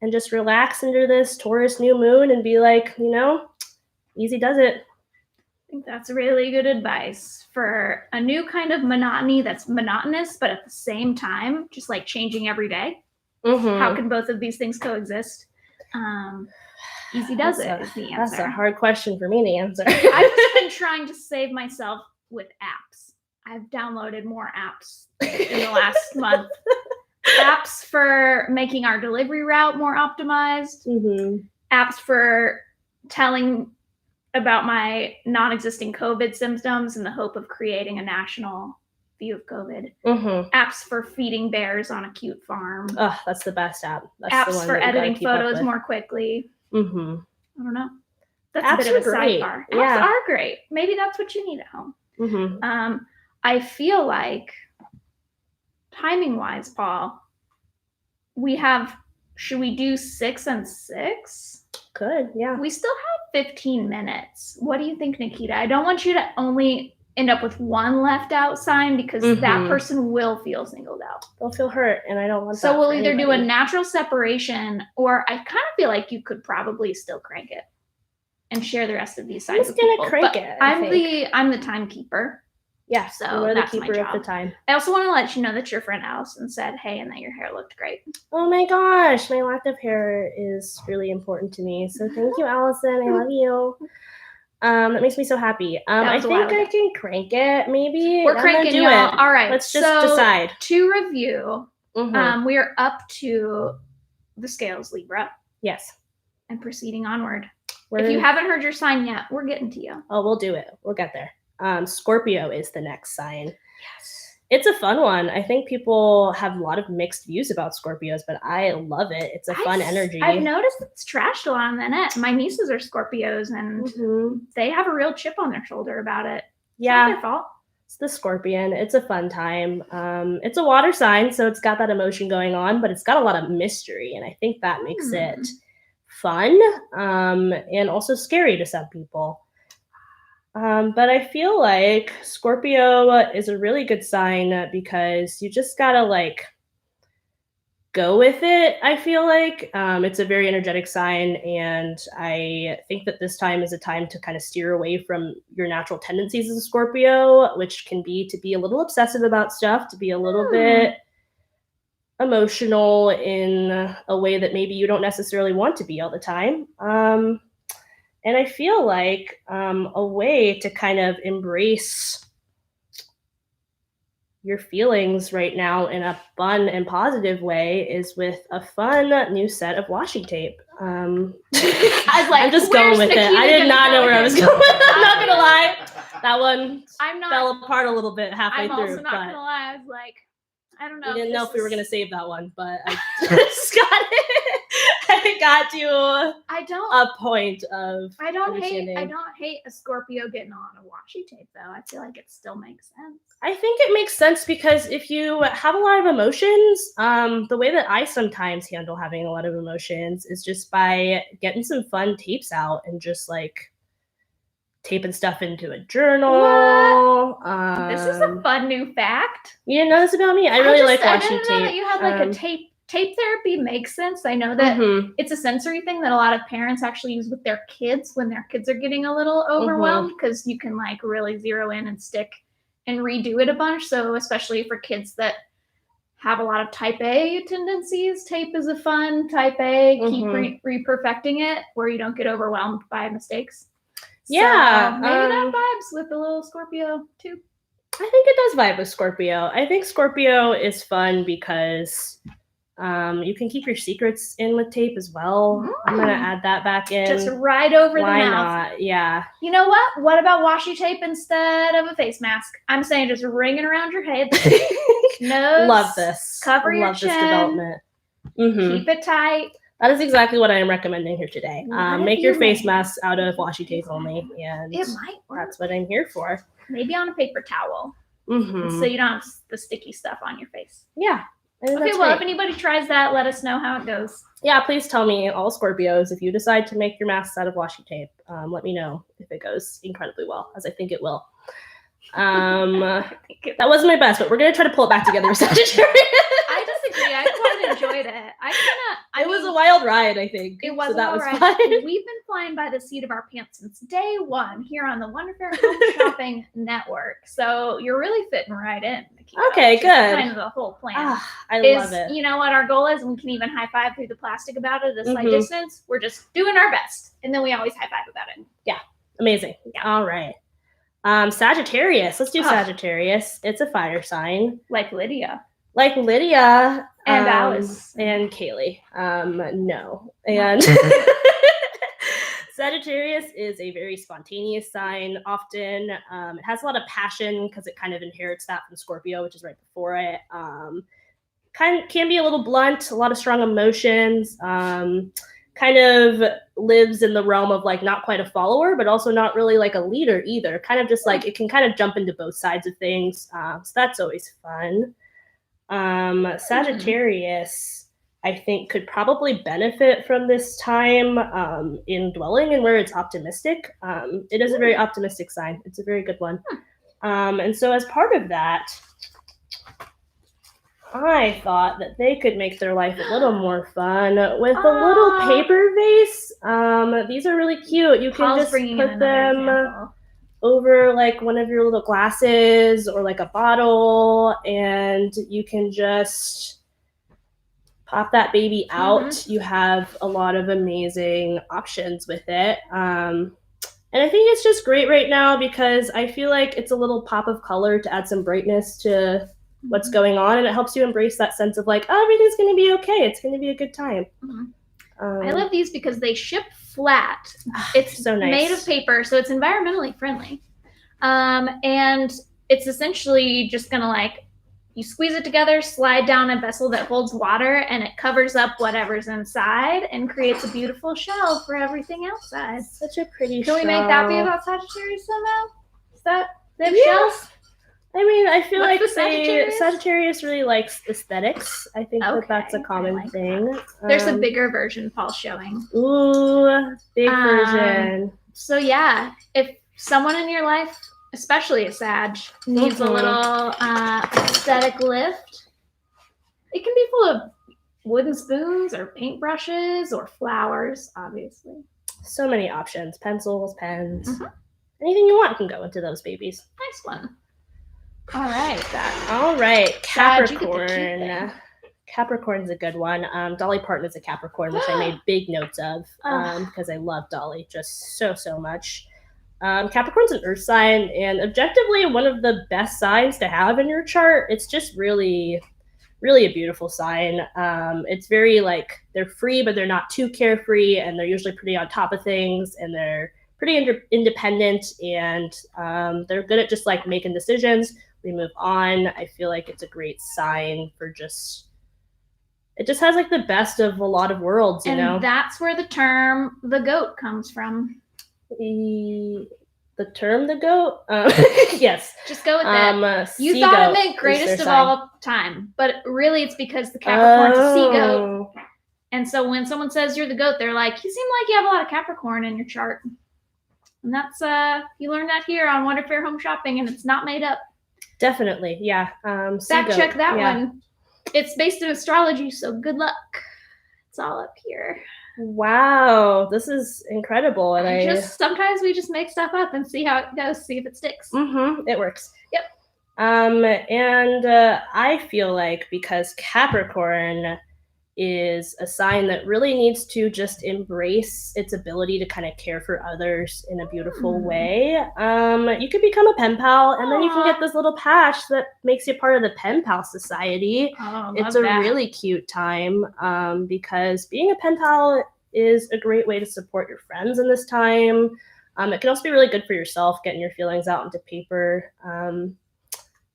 and just relax under this Taurus new moon and be like, easy does it. I think that's really good advice for a new kind of monotony that's monotonous, but at the same time, just like changing every day. Mm-hmm. How can both of these things coexist? Easy does it is the answer. That's a hard question for me to answer. I've just been trying to save myself with apps. I've downloaded more apps in the last month. Apps for making our delivery route more optimized. Mm-hmm. Apps for telling about my non-existing COVID symptoms in the hope of creating a national view of COVID. Mm-hmm. Apps for feeding bears on a cute farm. Oh, that's the best app. That's the Apps one for that you gotta editing keep up photos with. more quickly. Mm-hmm. I don't know. That's Apps a bit of a are great. sidebar. Yeah. Apps are great. Maybe that's what you need at home. Mm-hmm. I feel like timing-wise, Paul, should we do 6 and 6? Good, yeah. We still have 15 minutes. What do you think, Nikita? I don't want you to only end up with one left out sign because that person will feel singled out. They'll feel hurt, and I don't want that. So we'll for either do a anybody. natural separation, or I kind of feel like you could probably still crank it and share the rest of these signs. I'm just gonna crank it. I'm the timekeeper. Yeah, So you are the that's my keeper of the job. time. I also want to let you know that your friend Allison said, hey, and that your hair looked great. Oh my gosh, my lack of hair is really important to me. So thank you, Allison. I love you. That makes me so happy. I was a while think I ago. can crank it. Maybe We're I'm gonna cranking, do y'all. it. All right. Let's just decide. To review, Mhm. we are up to the scales, Libra, Yes. and proceeding onward. We're If you haven't heard your sign yet, we're getting to you. Oh, we'll do it. We'll get there. Scorpio is the next sign. Yes. It's a fun one. I think people have a lot of mixed views about Scorpios, but I love it. It's a fun energy. I've noticed it's trashed a lot on the net. My nieces are Scorpios, and Mhm. they have a real chip on their shoulder about it. It's Yeah. not their fault. It's the Scorpion. It's a fun time. It's a water sign, so it's got that emotion going on, but it's got a lot of mystery, and I think that makes it fun and also scary to some people. But I feel like Scorpio is a really good sign because you just gotta go with it. I feel like it's a very energetic sign, and I think that this time is a time to kind of steer away from your natural tendencies as a Scorpio, which can be to be a little obsessive about stuff, to be a little bit emotional in a way that maybe you don't necessarily want to be all the time. And I feel like a way to kind of embrace your feelings right now in a fun and positive way is with a fun new set of washi tape. I was like, I'm just going with it. I did not know where I was going. I'm not gonna lie. That one fell apart a little bit halfway I'm through. also not gonna lie. I was like, I don't know. We didn't this know if we were is- gonna save that one, but I just got it. I got to I don't. a point of I don't hate. understanding. I don't hate a Scorpio getting on a washi tape though. I feel like it still makes sense. I think it makes sense because if you have a lot of emotions, the way that I sometimes handle having a lot of emotions is just by getting some fun tapes out and just like taping stuff into a journal. This is a fun new fact. You didn't know this about me? I really like I washi didn't know that tape. you had like a tape. Tape therapy makes sense. I know that Mhm. it's a sensory thing that a lot of parents actually use with their kids when their kids are getting a little overwhelmed because you can like really zero in and stick and redo it a bunch. So especially for kids that have a lot of type A tendencies, tape is a fun type A. Keep re-perfecting it where you don't get overwhelmed by mistakes. Yeah, So maybe that vibes with the little Scorpio too. I think it does vibe with Scorpio. I think Scorpio is fun because you can keep your secrets in with tape as well. I'm gonna add that back in. Just right over Why the mouth. not? Yeah. You know what? What about washi tape instead of a face mask? I'm saying just ring it around your head. Nose. Love this. Cover your Love this chin. development. Mhm. Keep it tight. That is exactly what I am recommending here today. What Make if your you face made- masks out of washi tape only, and It might work. that's what I'm here for. Maybe on a paper towel. Mhm. So you don't have the sticky stuff on your face. Yeah. I think Okay, that's well, if great. anybody tries that, let us know how it goes. Yeah, please tell me, all Scorpios, if you decide to make your masks out of washi tape, let me know if it goes incredibly well, as I think it will. That wasn't my best, but we're gonna try to pull it back together with Sagittarius. I disagree. I quite enjoyed it. It was a wild ride, I think. It was so that was alright. fun. We've been flying by the seat of our pants since day one here on the Wonderfair Home Shopping Network. So you're really fitting right in. Nikita, Okay, which is good. Kind of the whole plan. I is, love it. You know what our goal is? And we can even high five through the plastic about it at a slight Mhm. distance. We're just doing our best. And then we always high five about it. Amazing. Yeah. All right. Sagittarius. Let's do Oh. Sagittarius. It's a fire sign. Like Lydia. Like Lydia And Alice. and Kaylee. No. And Sagittarius is a very spontaneous sign. Often, it has a lot of passion because it kind of inherits that from Scorpio, which is right before it. Can be a little blunt, a lot of strong emotions. Kind of lives in the realm of like not quite a follower, but also not really like a leader either. Kind of just like it can kind of jump into both sides of things. So that's always fun. Sagittarius, I think, could probably benefit from this time in dwelling and where it's optimistic. It is a very optimistic sign. It's a very good one. And so as part of that, I thought that they could make their life a little more fun with a little paper vase. These are really cute. You can Paul's just bringing in put another them example. over like one of your little glasses or like a bottle, and you can just pop that baby out. You have a lot of amazing options with it. And I think it's just great right now because I feel like it's a little pop of color to add some brightness to what's going on, and it helps you embrace that sense of like, oh, everything's going to be okay. It's going to be a good time. I love these because they ship flat. It's so nice. made of paper, so it's environmentally friendly. And it's essentially just gonna like, you squeeze it together, slide down a vessel that holds water, and it covers up whatever's inside and creates a beautiful shell for everything outside. Such a pretty Can we make that be shell. about Sagittarius somehow? Is that they have Yeah. shells? I mean, I feel What's like the Sagittarius? Sagittarius really likes aesthetics. I think that's a Okay, I common like thing. There's a bigger version Paul's showing. Ooh, big version. So yeah, if someone in your life, especially a Sag, needs a Mhm. little aesthetic lift, it can be full of wooden spoons or paintbrushes or flowers, obviously. So many options. Pencils, pens. Mhm. Anything you want can go into those babies. Nice one. All right, that. All right, Sag, you get the cute Capricorn. thing. Capricorn's a good one. Dolly Parton is a Capricorn, which I made big notes of because I love Dolly just so much. Capricorn's an earth sign, and objectively one of the best signs to have in your chart. It's just really a beautiful sign. It's very like, they're free, but they're not too carefree, and they're usually pretty on top of things, and they're pretty independent, and they're good at just like making decisions, we move on. I feel like it's a great sign for it just has like the best of a lot of worlds, you And know? that's where the term the goat comes from. The term the goat? Yes. Just go with that. You sea thought goat it meant is their greatest of sign. all time, but really it's because the Capricorn's a sea goat. Oh. And so when someone says you're the goat, they're like, you seem like you have a lot of Capricorn in your chart. And that's you learned that here on Wonder Fair Home Shopping, and it's not made up. Definitely, yeah. Sea Fact goat, check that yeah. one. It's based in astrology, so good luck. It's all up here. Wow, this is incredible, and Sometimes we just make stuff up and see how it goes, see if it sticks. it works. Yep. And I feel like because Capricorn is a sign that really needs to just embrace its ability to kind of care for others in a beautiful way. You could become a pen pal, and then you can get this little patch that makes you part of the pen pal society. Oh, It's a really cute time because being a pen pal is a great way to support your friends in this time. It can also be really good for yourself, getting your feelings out into paper.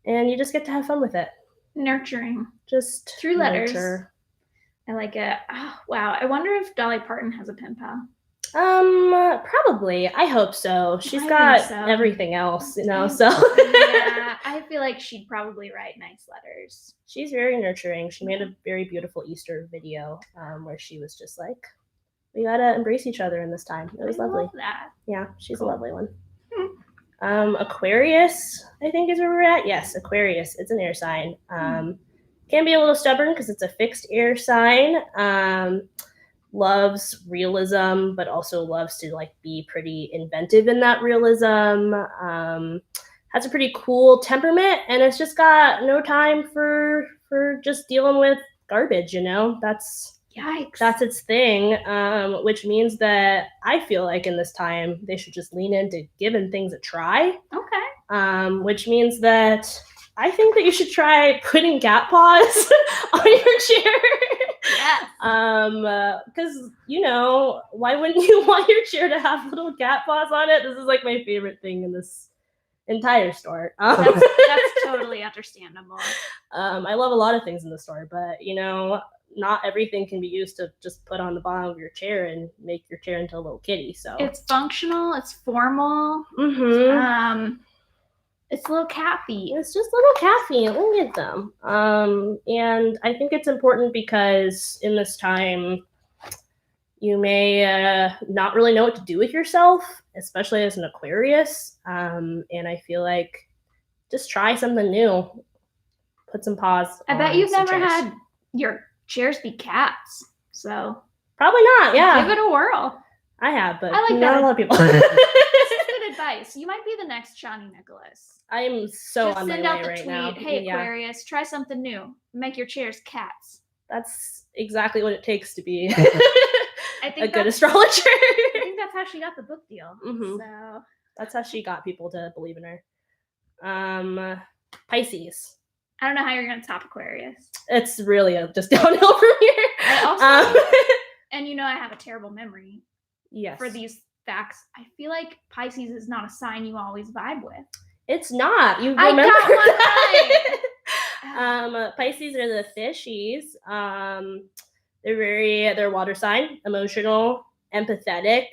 And you just get to have fun with it. nurturing. Just Through letters. nurture. I like it. Oh, wow. I wonder if Dolly Parton has a pen pal. Probably. I hope so. She's I got think so. everything else, you know, I- so Yeah, I feel like she'd probably write nice letters. she's very nurturing. She made a very beautiful Easter video where she was just like, we gotta embrace each other in this time. It was I lovely. love that. Yeah, she's Cool. a lovely one. Aquarius, I think, is where we're at. Yes, Aquarius. It's an air sign. Can be a little stubborn because it's a fixed air sign. Loves realism, but also loves to like be pretty inventive in that realism. Has a pretty cool temperament, and it's just got no time for just dealing with garbage. You know, that's Yikes. its thing, which means that I feel like in this time they should just lean into giving things a try, Okay. which means that I think that you should try putting gap paws on your chair. Yes. Because, you know, why wouldn't you want your chair to have little gap paws on it? This is like my favorite thing in this entire store. That's totally understandable. I love a lot of things in the store, but, you know, not everything can be used to just put on the bottom of your chair and make your chair into a little kitty. So It's functional. It's formal. It's a little cat feet. it's just little caffeine. Look at them. And I think it's important because in this time, you may not really know what to do with yourself, especially as an Aquarius. And I feel like just try something new. Put some paws. I bet on you've some never chairs. had your chairs be cats. So Probably not. Yeah, give it a whirl. I have, but I like not that. a lot of people. This is good advice. You might be the next Shawnee Nicholas. I am so Just on my send out way the right tweet. now. Hey, Yeah, Aquarius, try something new. Make your chairs cats. that's exactly what it takes to be I think a good that's- astrologer. I think that's how she got the book deal. Mhm. So That's how she got people to believe in her. Pisces. I don't know how you're gonna top Aquarius. It's really just downhill from here. I also- And you know I have a terrible memory yes. for these facts. I feel like Pisces is not a sign you always vibe with. It's not. You I remember got that? Pisces are the fishies. They're water sign, emotional, empathetic,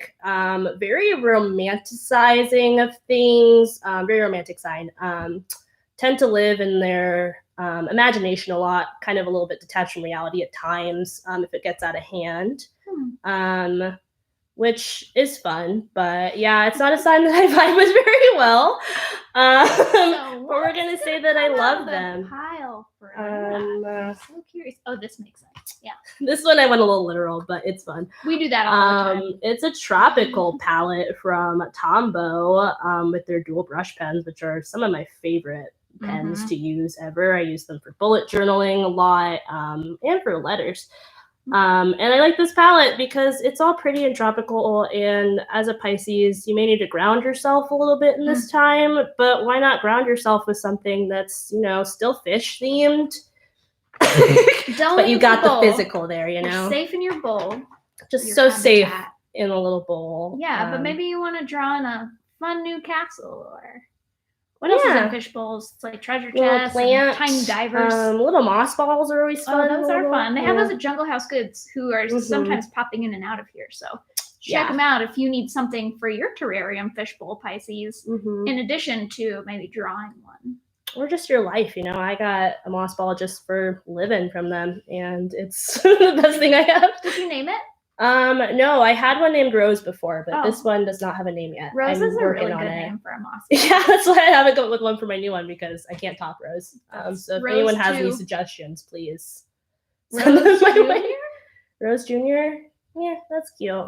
very romanticizing of things, very romantic sign. Tend to live in their imagination a lot, kind of a little bit detached from reality at times if it gets out of hand. Which is fun, but yeah, it's not a sign that I vibe with very well. So but we're gonna say that I love them. Pile for that. Um, So curious. Oh, this makes sense. Yeah, this one I went a little literal, but it's fun. we do that all the time. It's a tropical palette from Tombow with their dual brush pens, which are some of my favorite pens to use ever. I use them for bullet journaling a lot and for letters. And I like this palette because it's all pretty and tropical. And as a Pisces, you may need to ground yourself a little bit in this time, but why not ground yourself with something that's, you know, still fish themed? Don't But you leave got the bowl. physical there, you You're know? safe in your bowl. Just your so safe habitat. in a little bowl. Yeah, but maybe you want to draw in a fun new castle What else is Yeah. in fish bowls? It's like treasure Little chests, and plants, tiny divers. Little moss balls are always Oh, fun. those are little- fun. They have yeah. those at Jungle House Goods, who are Mhm. sometimes popping in and out of here. So Yeah. check them out if you need something for your terrarium fishbowl, Pisces, Mhm. in addition to maybe drawing one. Or just your life, you know. I got a moss ball just for living from them, and it's the best thing I have. Did you name it? No, I had one named Rose before, but Oh. this one does not have a name yet. Rose I'm is a working really on good it. name for a moss. Yeah, that's why I haven't come up with one for my new one because I can't top Rose. So if Rose anyone has any too. suggestions, please send them Rose my Jr.? way. Rose Jr. Yeah, that's cute.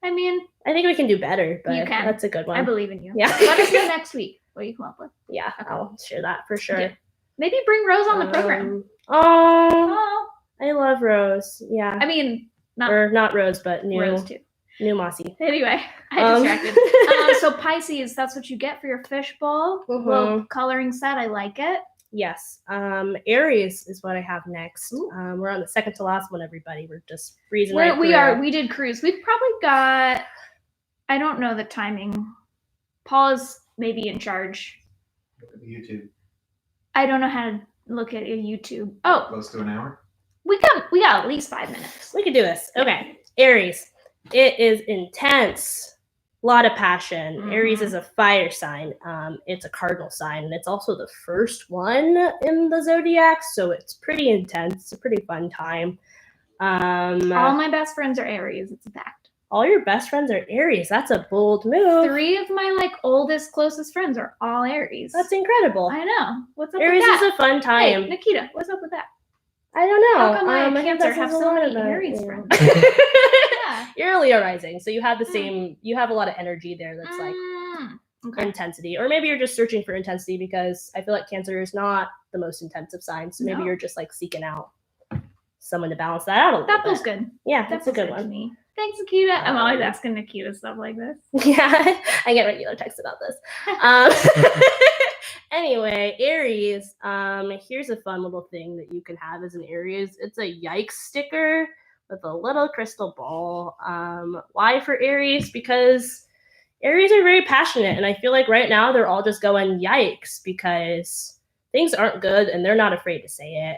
I mean, I think we can do better, but You can. that's a good one. I believe in you. Yeah. Let us know next week what you come up with. Yeah, I'll share that for sure. Yeah. Maybe bring Rose on the program. Oh, Oh, I love Rose. Yeah. I mean, not Or not Rose, but new Rose too. new Mossy. Anyway, I Um, distracted. So Pisces, that's what you get for your fishbowl. Mhm. Little coloring set. I like it. Yes. Aries is what I have next. Ooh. We're on the second to last one, everybody. We're just breezing right We through. are. We did cruise. We've probably got. I don't know the timing. Paul is maybe in charge. YouTube. I don't know how to look at your YouTube. Oh, Close to an hour. we got at least 5 minutes. We can do this. Okay. Aries. It is intense. A lot of passion. Aries Mhm. is a fire sign. It's a cardinal sign, and it's also the first one in the zodiac, so it's pretty intense. It's a pretty fun time. All my best friends are Aries. It's a fact. All your best friends are Aries. That's a bold move. 3 of my oldest, closest friends are all Aries. That's incredible. I know. What's up Aries with that? is a fun Hey, time. Nikita, what's up with that? I don't know. How come I and think Cancer that have says a so lot many about Aries you. friends? Yeah. You're a Leo rising, so you have the Mm. same. You have a lot of energy there. That's like Okay. intensity, or maybe you're just searching for intensity because I feel like Cancer is not the most intensive sign. So maybe No. you're just like seeking out someone to balance that out a little That bit. feels good. Yeah, That that's a feels good to one. me. Thanks, Nikita. I'm always asking Nikita stuff like this. Yeah, I get regular texts about this. Anyway, Aries. Here's a fun little thing that you can have as an Aries. It's a yikes sticker with a little crystal ball. Why for Aries? Because Aries are very passionate, and I feel like right now they're all just going yikes because things aren't good, and they're not afraid to say it.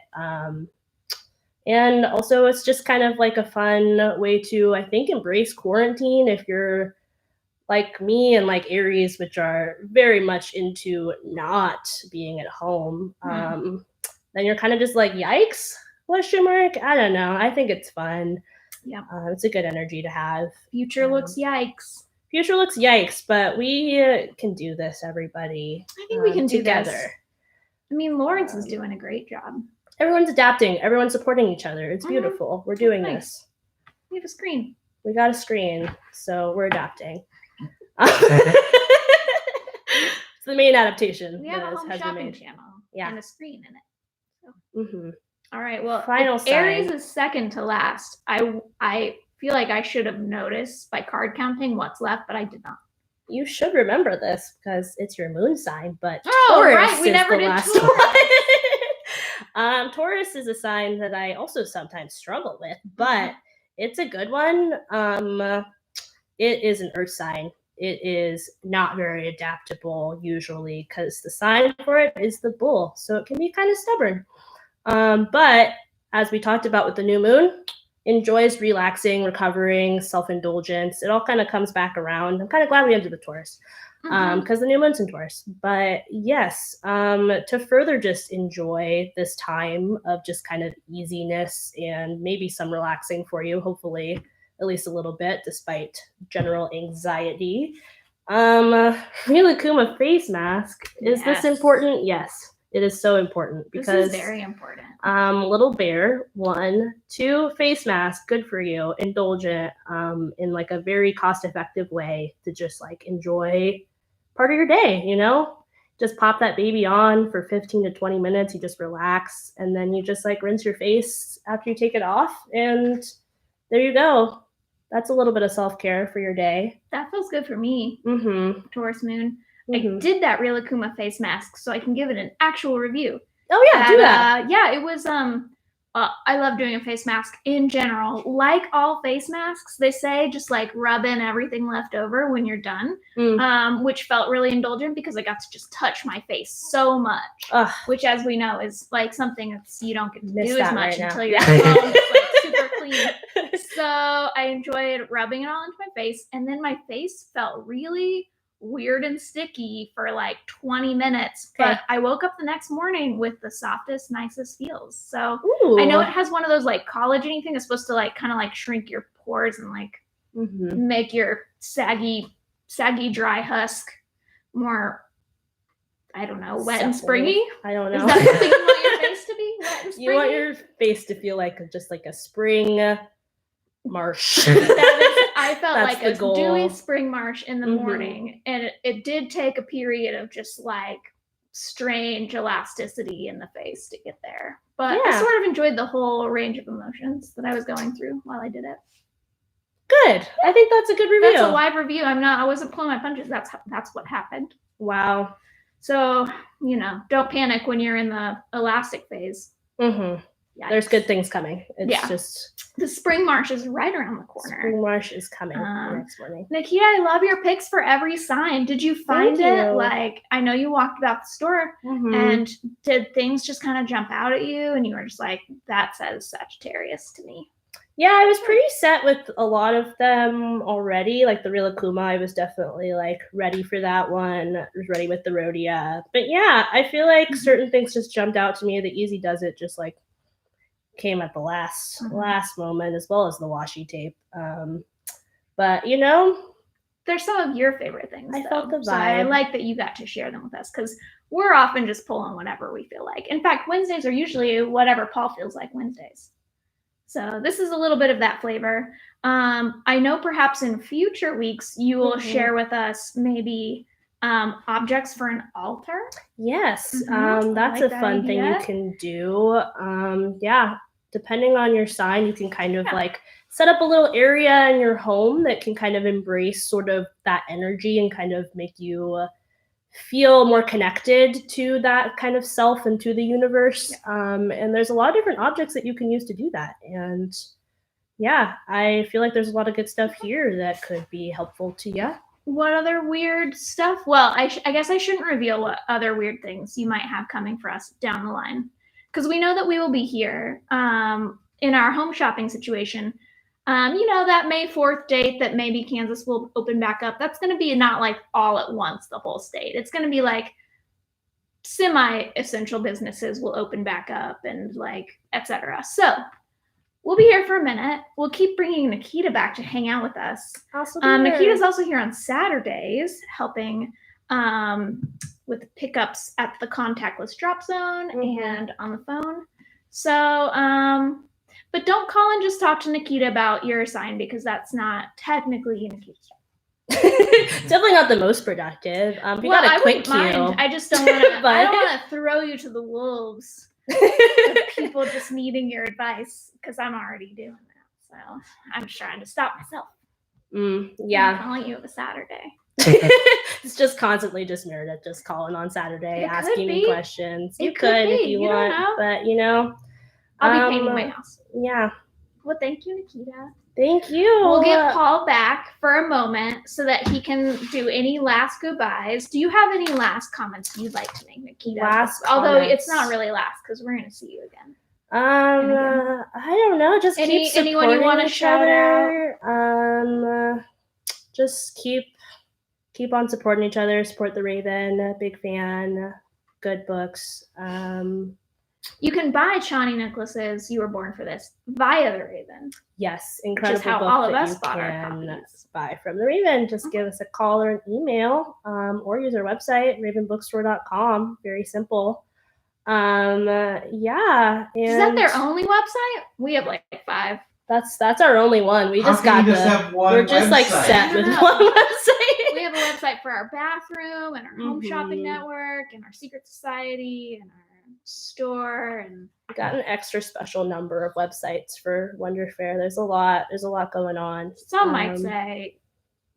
And also, it's just kind of like a fun way to, I think, embrace quarantine if you're like me and like Aries, which are very much into not being at home. Then you're kind of just like, yikes, question mark? I don't know. I think it's fun. Yeah. It's a good energy to have. Future looks yikes. Future looks yikes, but we can do this, everybody. I think we can do together. this. I mean, Lawrence is doing a great job. Everyone's adapting. Everyone's supporting each other. It's Mhm. beautiful. We're doing Nice. this. We have a screen. We got a screen, so we're adapting. It's the main adaptation We have that a home has been shopping made. channel Yeah. and a screen in it. Mhm. All right. Well, Final if Aries sign. is second to last. I feel like I should have noticed by card counting what's left, but I did not. You should remember this because it's your moon sign, but Oh, Taurus right, we is never the did last one. Taurus is a sign that I also sometimes struggle with, but it's a good one. It is an earth sign. It is not very adaptable usually because the sign for it is the bull, so it can be kind of stubborn. But as we talked about with the new moon, enjoys relaxing, recovering, self-indulgence. It all kind of comes back around. I'm kind of glad we ended with Taurus because the new moon's in Taurus. But yes, to further just enjoy this time of just kind of easiness and maybe some relaxing for you, hopefully at least a little bit, despite general anxiety. Rilakuma face mask. Is this Yes. important? Yes, it is so important This because is very important. little bear, 1, 2, face mask, good for you, indulgent, in like a very cost-effective way to just like enjoy part of your day, you know? Just pop that baby on for 15 to 20 minutes, you just relax, and then you just like rinse your face after you take it off, and there you go. That's a little bit of self-care for your day. That feels good for me, Mm-hmm. Taurus moon. Mhm. I did that Rilakuma face mask so I can give it an actual review. Oh yeah, do that. Yeah, it was I love doing a face mask in general. Like all face masks, they say just like rub in everything left over when you're done, which felt really indulgent because I got to just touch my face so much, Ugh. which, as we know, is like something that's you don't get to Miss do as that much right now. until you're Yeah. home. It's like super clean. So I enjoyed rubbing it all into my face, and then my face felt really weird and sticky for like 20 minutes. Okay. But I woke up the next morning with the softest, nicest feels. So Ooh. I know it has one of those like collagen thing that's supposed to like kind of like shrink your pores and like make your saggy, dry husk more, I don't know, wet and Supple. springy. I don't Is know. that something you want your face to be? Wet and springy? You want your face to feel like just like a spring marsh. I felt That's like the a goal. dewy spring marsh in the Mhm. morning, and it did take a period of just like strange elasticity in the face to get there. But I Yeah. sort of enjoyed the whole range of emotions that I was going through while I did it. Good. I think that's a good review. That's a live review. I wasn't pulling my punches. That's what happened. Wow. So, don't panic when you're in the elastic phase. Mm-hmm. Yikes. There's good things coming. It's just the spring marsh is right around the corner. spring marsh is coming next morning. Nikita, I love your picks for every sign. Did you find Thank it? you. Like, I know you walked about the store, and did things just kind of jump out at you, and you were just like, that says Sagittarius to me? Yeah, I was pretty set with a lot of them already. Like the Rilakkuma, I was definitely like ready for that one. I was ready with the Rhodia. But yeah, I feel like certain things just jumped out to me. The Easy Does It just like came at the last moment, as well as the washi tape. But they're some of your favorite things. I felt the So I vibe. like that you got to share them with us because we're often just pulling whatever we feel like. In fact, Wednesdays are usually whatever Paul feels like Wednesdays. So this is a little bit of that flavor. I know perhaps in future weeks you will share with us maybe objects for an altar. Yes, Mhm. that's I like a that fun thing you idea. can do. Yeah, depending on your sign, you can kind of like set up a little area in your home that can kind of embrace sort of that energy and kind of make you feel more connected to that kind of self and to the universe. And there's a lot of different objects that you can use to do that. And yeah, I feel like there's a lot of good stuff here that could be helpful to you. What other weird stuff? Well, I guess I shouldn't reveal what other weird things you might have coming for us down the line, because we know that we will be here in our home shopping situation. That May 4th date that maybe Kansas will open back up. That's going to be not like all at once, the whole state. It's going to be like semi-essential businesses will open back up and like etc. So we'll be here for a minute. We'll keep bringing Nikita back to hang out with us. Nikita's also here on Saturdays helping with pickups at the contactless drop zone and on the phone. So, but don't call and just talk to Nikita about your sign because that's not technically Nikita's job. Definitely not the most productive. We got a quick queue. I just don't want to. I don't want to throw you to the wolves. People just needing your advice because I'm already doing that. So I'm just trying to stop myself. Yeah. I'm calling you up a Saturday. It's just constantly just Meredith just calling on Saturday, asking me questions. You could if you want, but I'll be painting my house. Yeah. Well, thank you, Nikita. Thank you. We'll get Paul back for a moment so that he can do any last goodbyes. Do you have any last comments you'd like to make, Nikita? Although it's not really last because we're going to see you again. I don't know. Just keep supporting anyone you want to shout out. Just keep on supporting each other. Support the Raven. Big fan. Good books. You can buy Chani necklaces. You were born for this via the Raven. Yes, incredible how book all of that us you bought our can copies. buy from the Raven. Just give us a call or an email, or use our website, ravenbookstore.com. Very simple. Yeah. Is that their only website? We have like 5. That's our only one. We just got we're just like set with one website. We have a website for our bathroom and our home shopping network and our secret society and our store, and we got an extra special number of websites for Wonder Fair. There's a lot going on. Some might say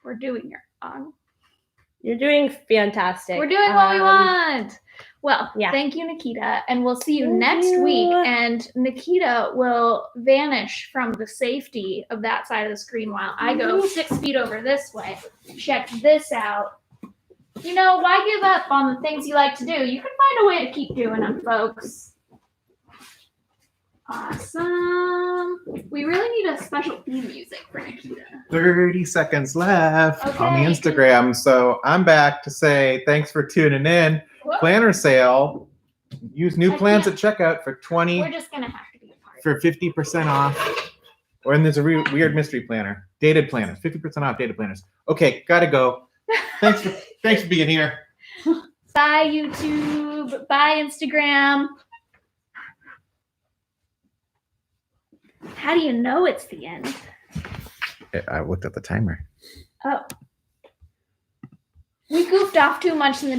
we're doing your wrong. You're doing fantastic. We're doing what we want. Well, Yeah. thank you, Nikita, and we'll see you Thank next you. week. And Nikita will vanish from the safety of that side of the screen while I go 6 feet over this way. Check this out. You know, why give up on the things you like to do? You can find a way to keep doing them, folks. Awesome. We really need a special theme music for Nikita. 30 seconds left on the Okay. Instagram. So I'm back to say thanks for tuning in. Whoop. Planner sale. Use new I plans can't. at checkout for We're just gonna have to be a part. for 50% off. Or and there's a weird mystery planner, dated planners, 50% off dated planners. Okay, gotta go. Thanks for being here. Bye, YouTube. Bye, Instagram. How do you know it's the end? I looked at the timer. Oh. We goofed off too much in the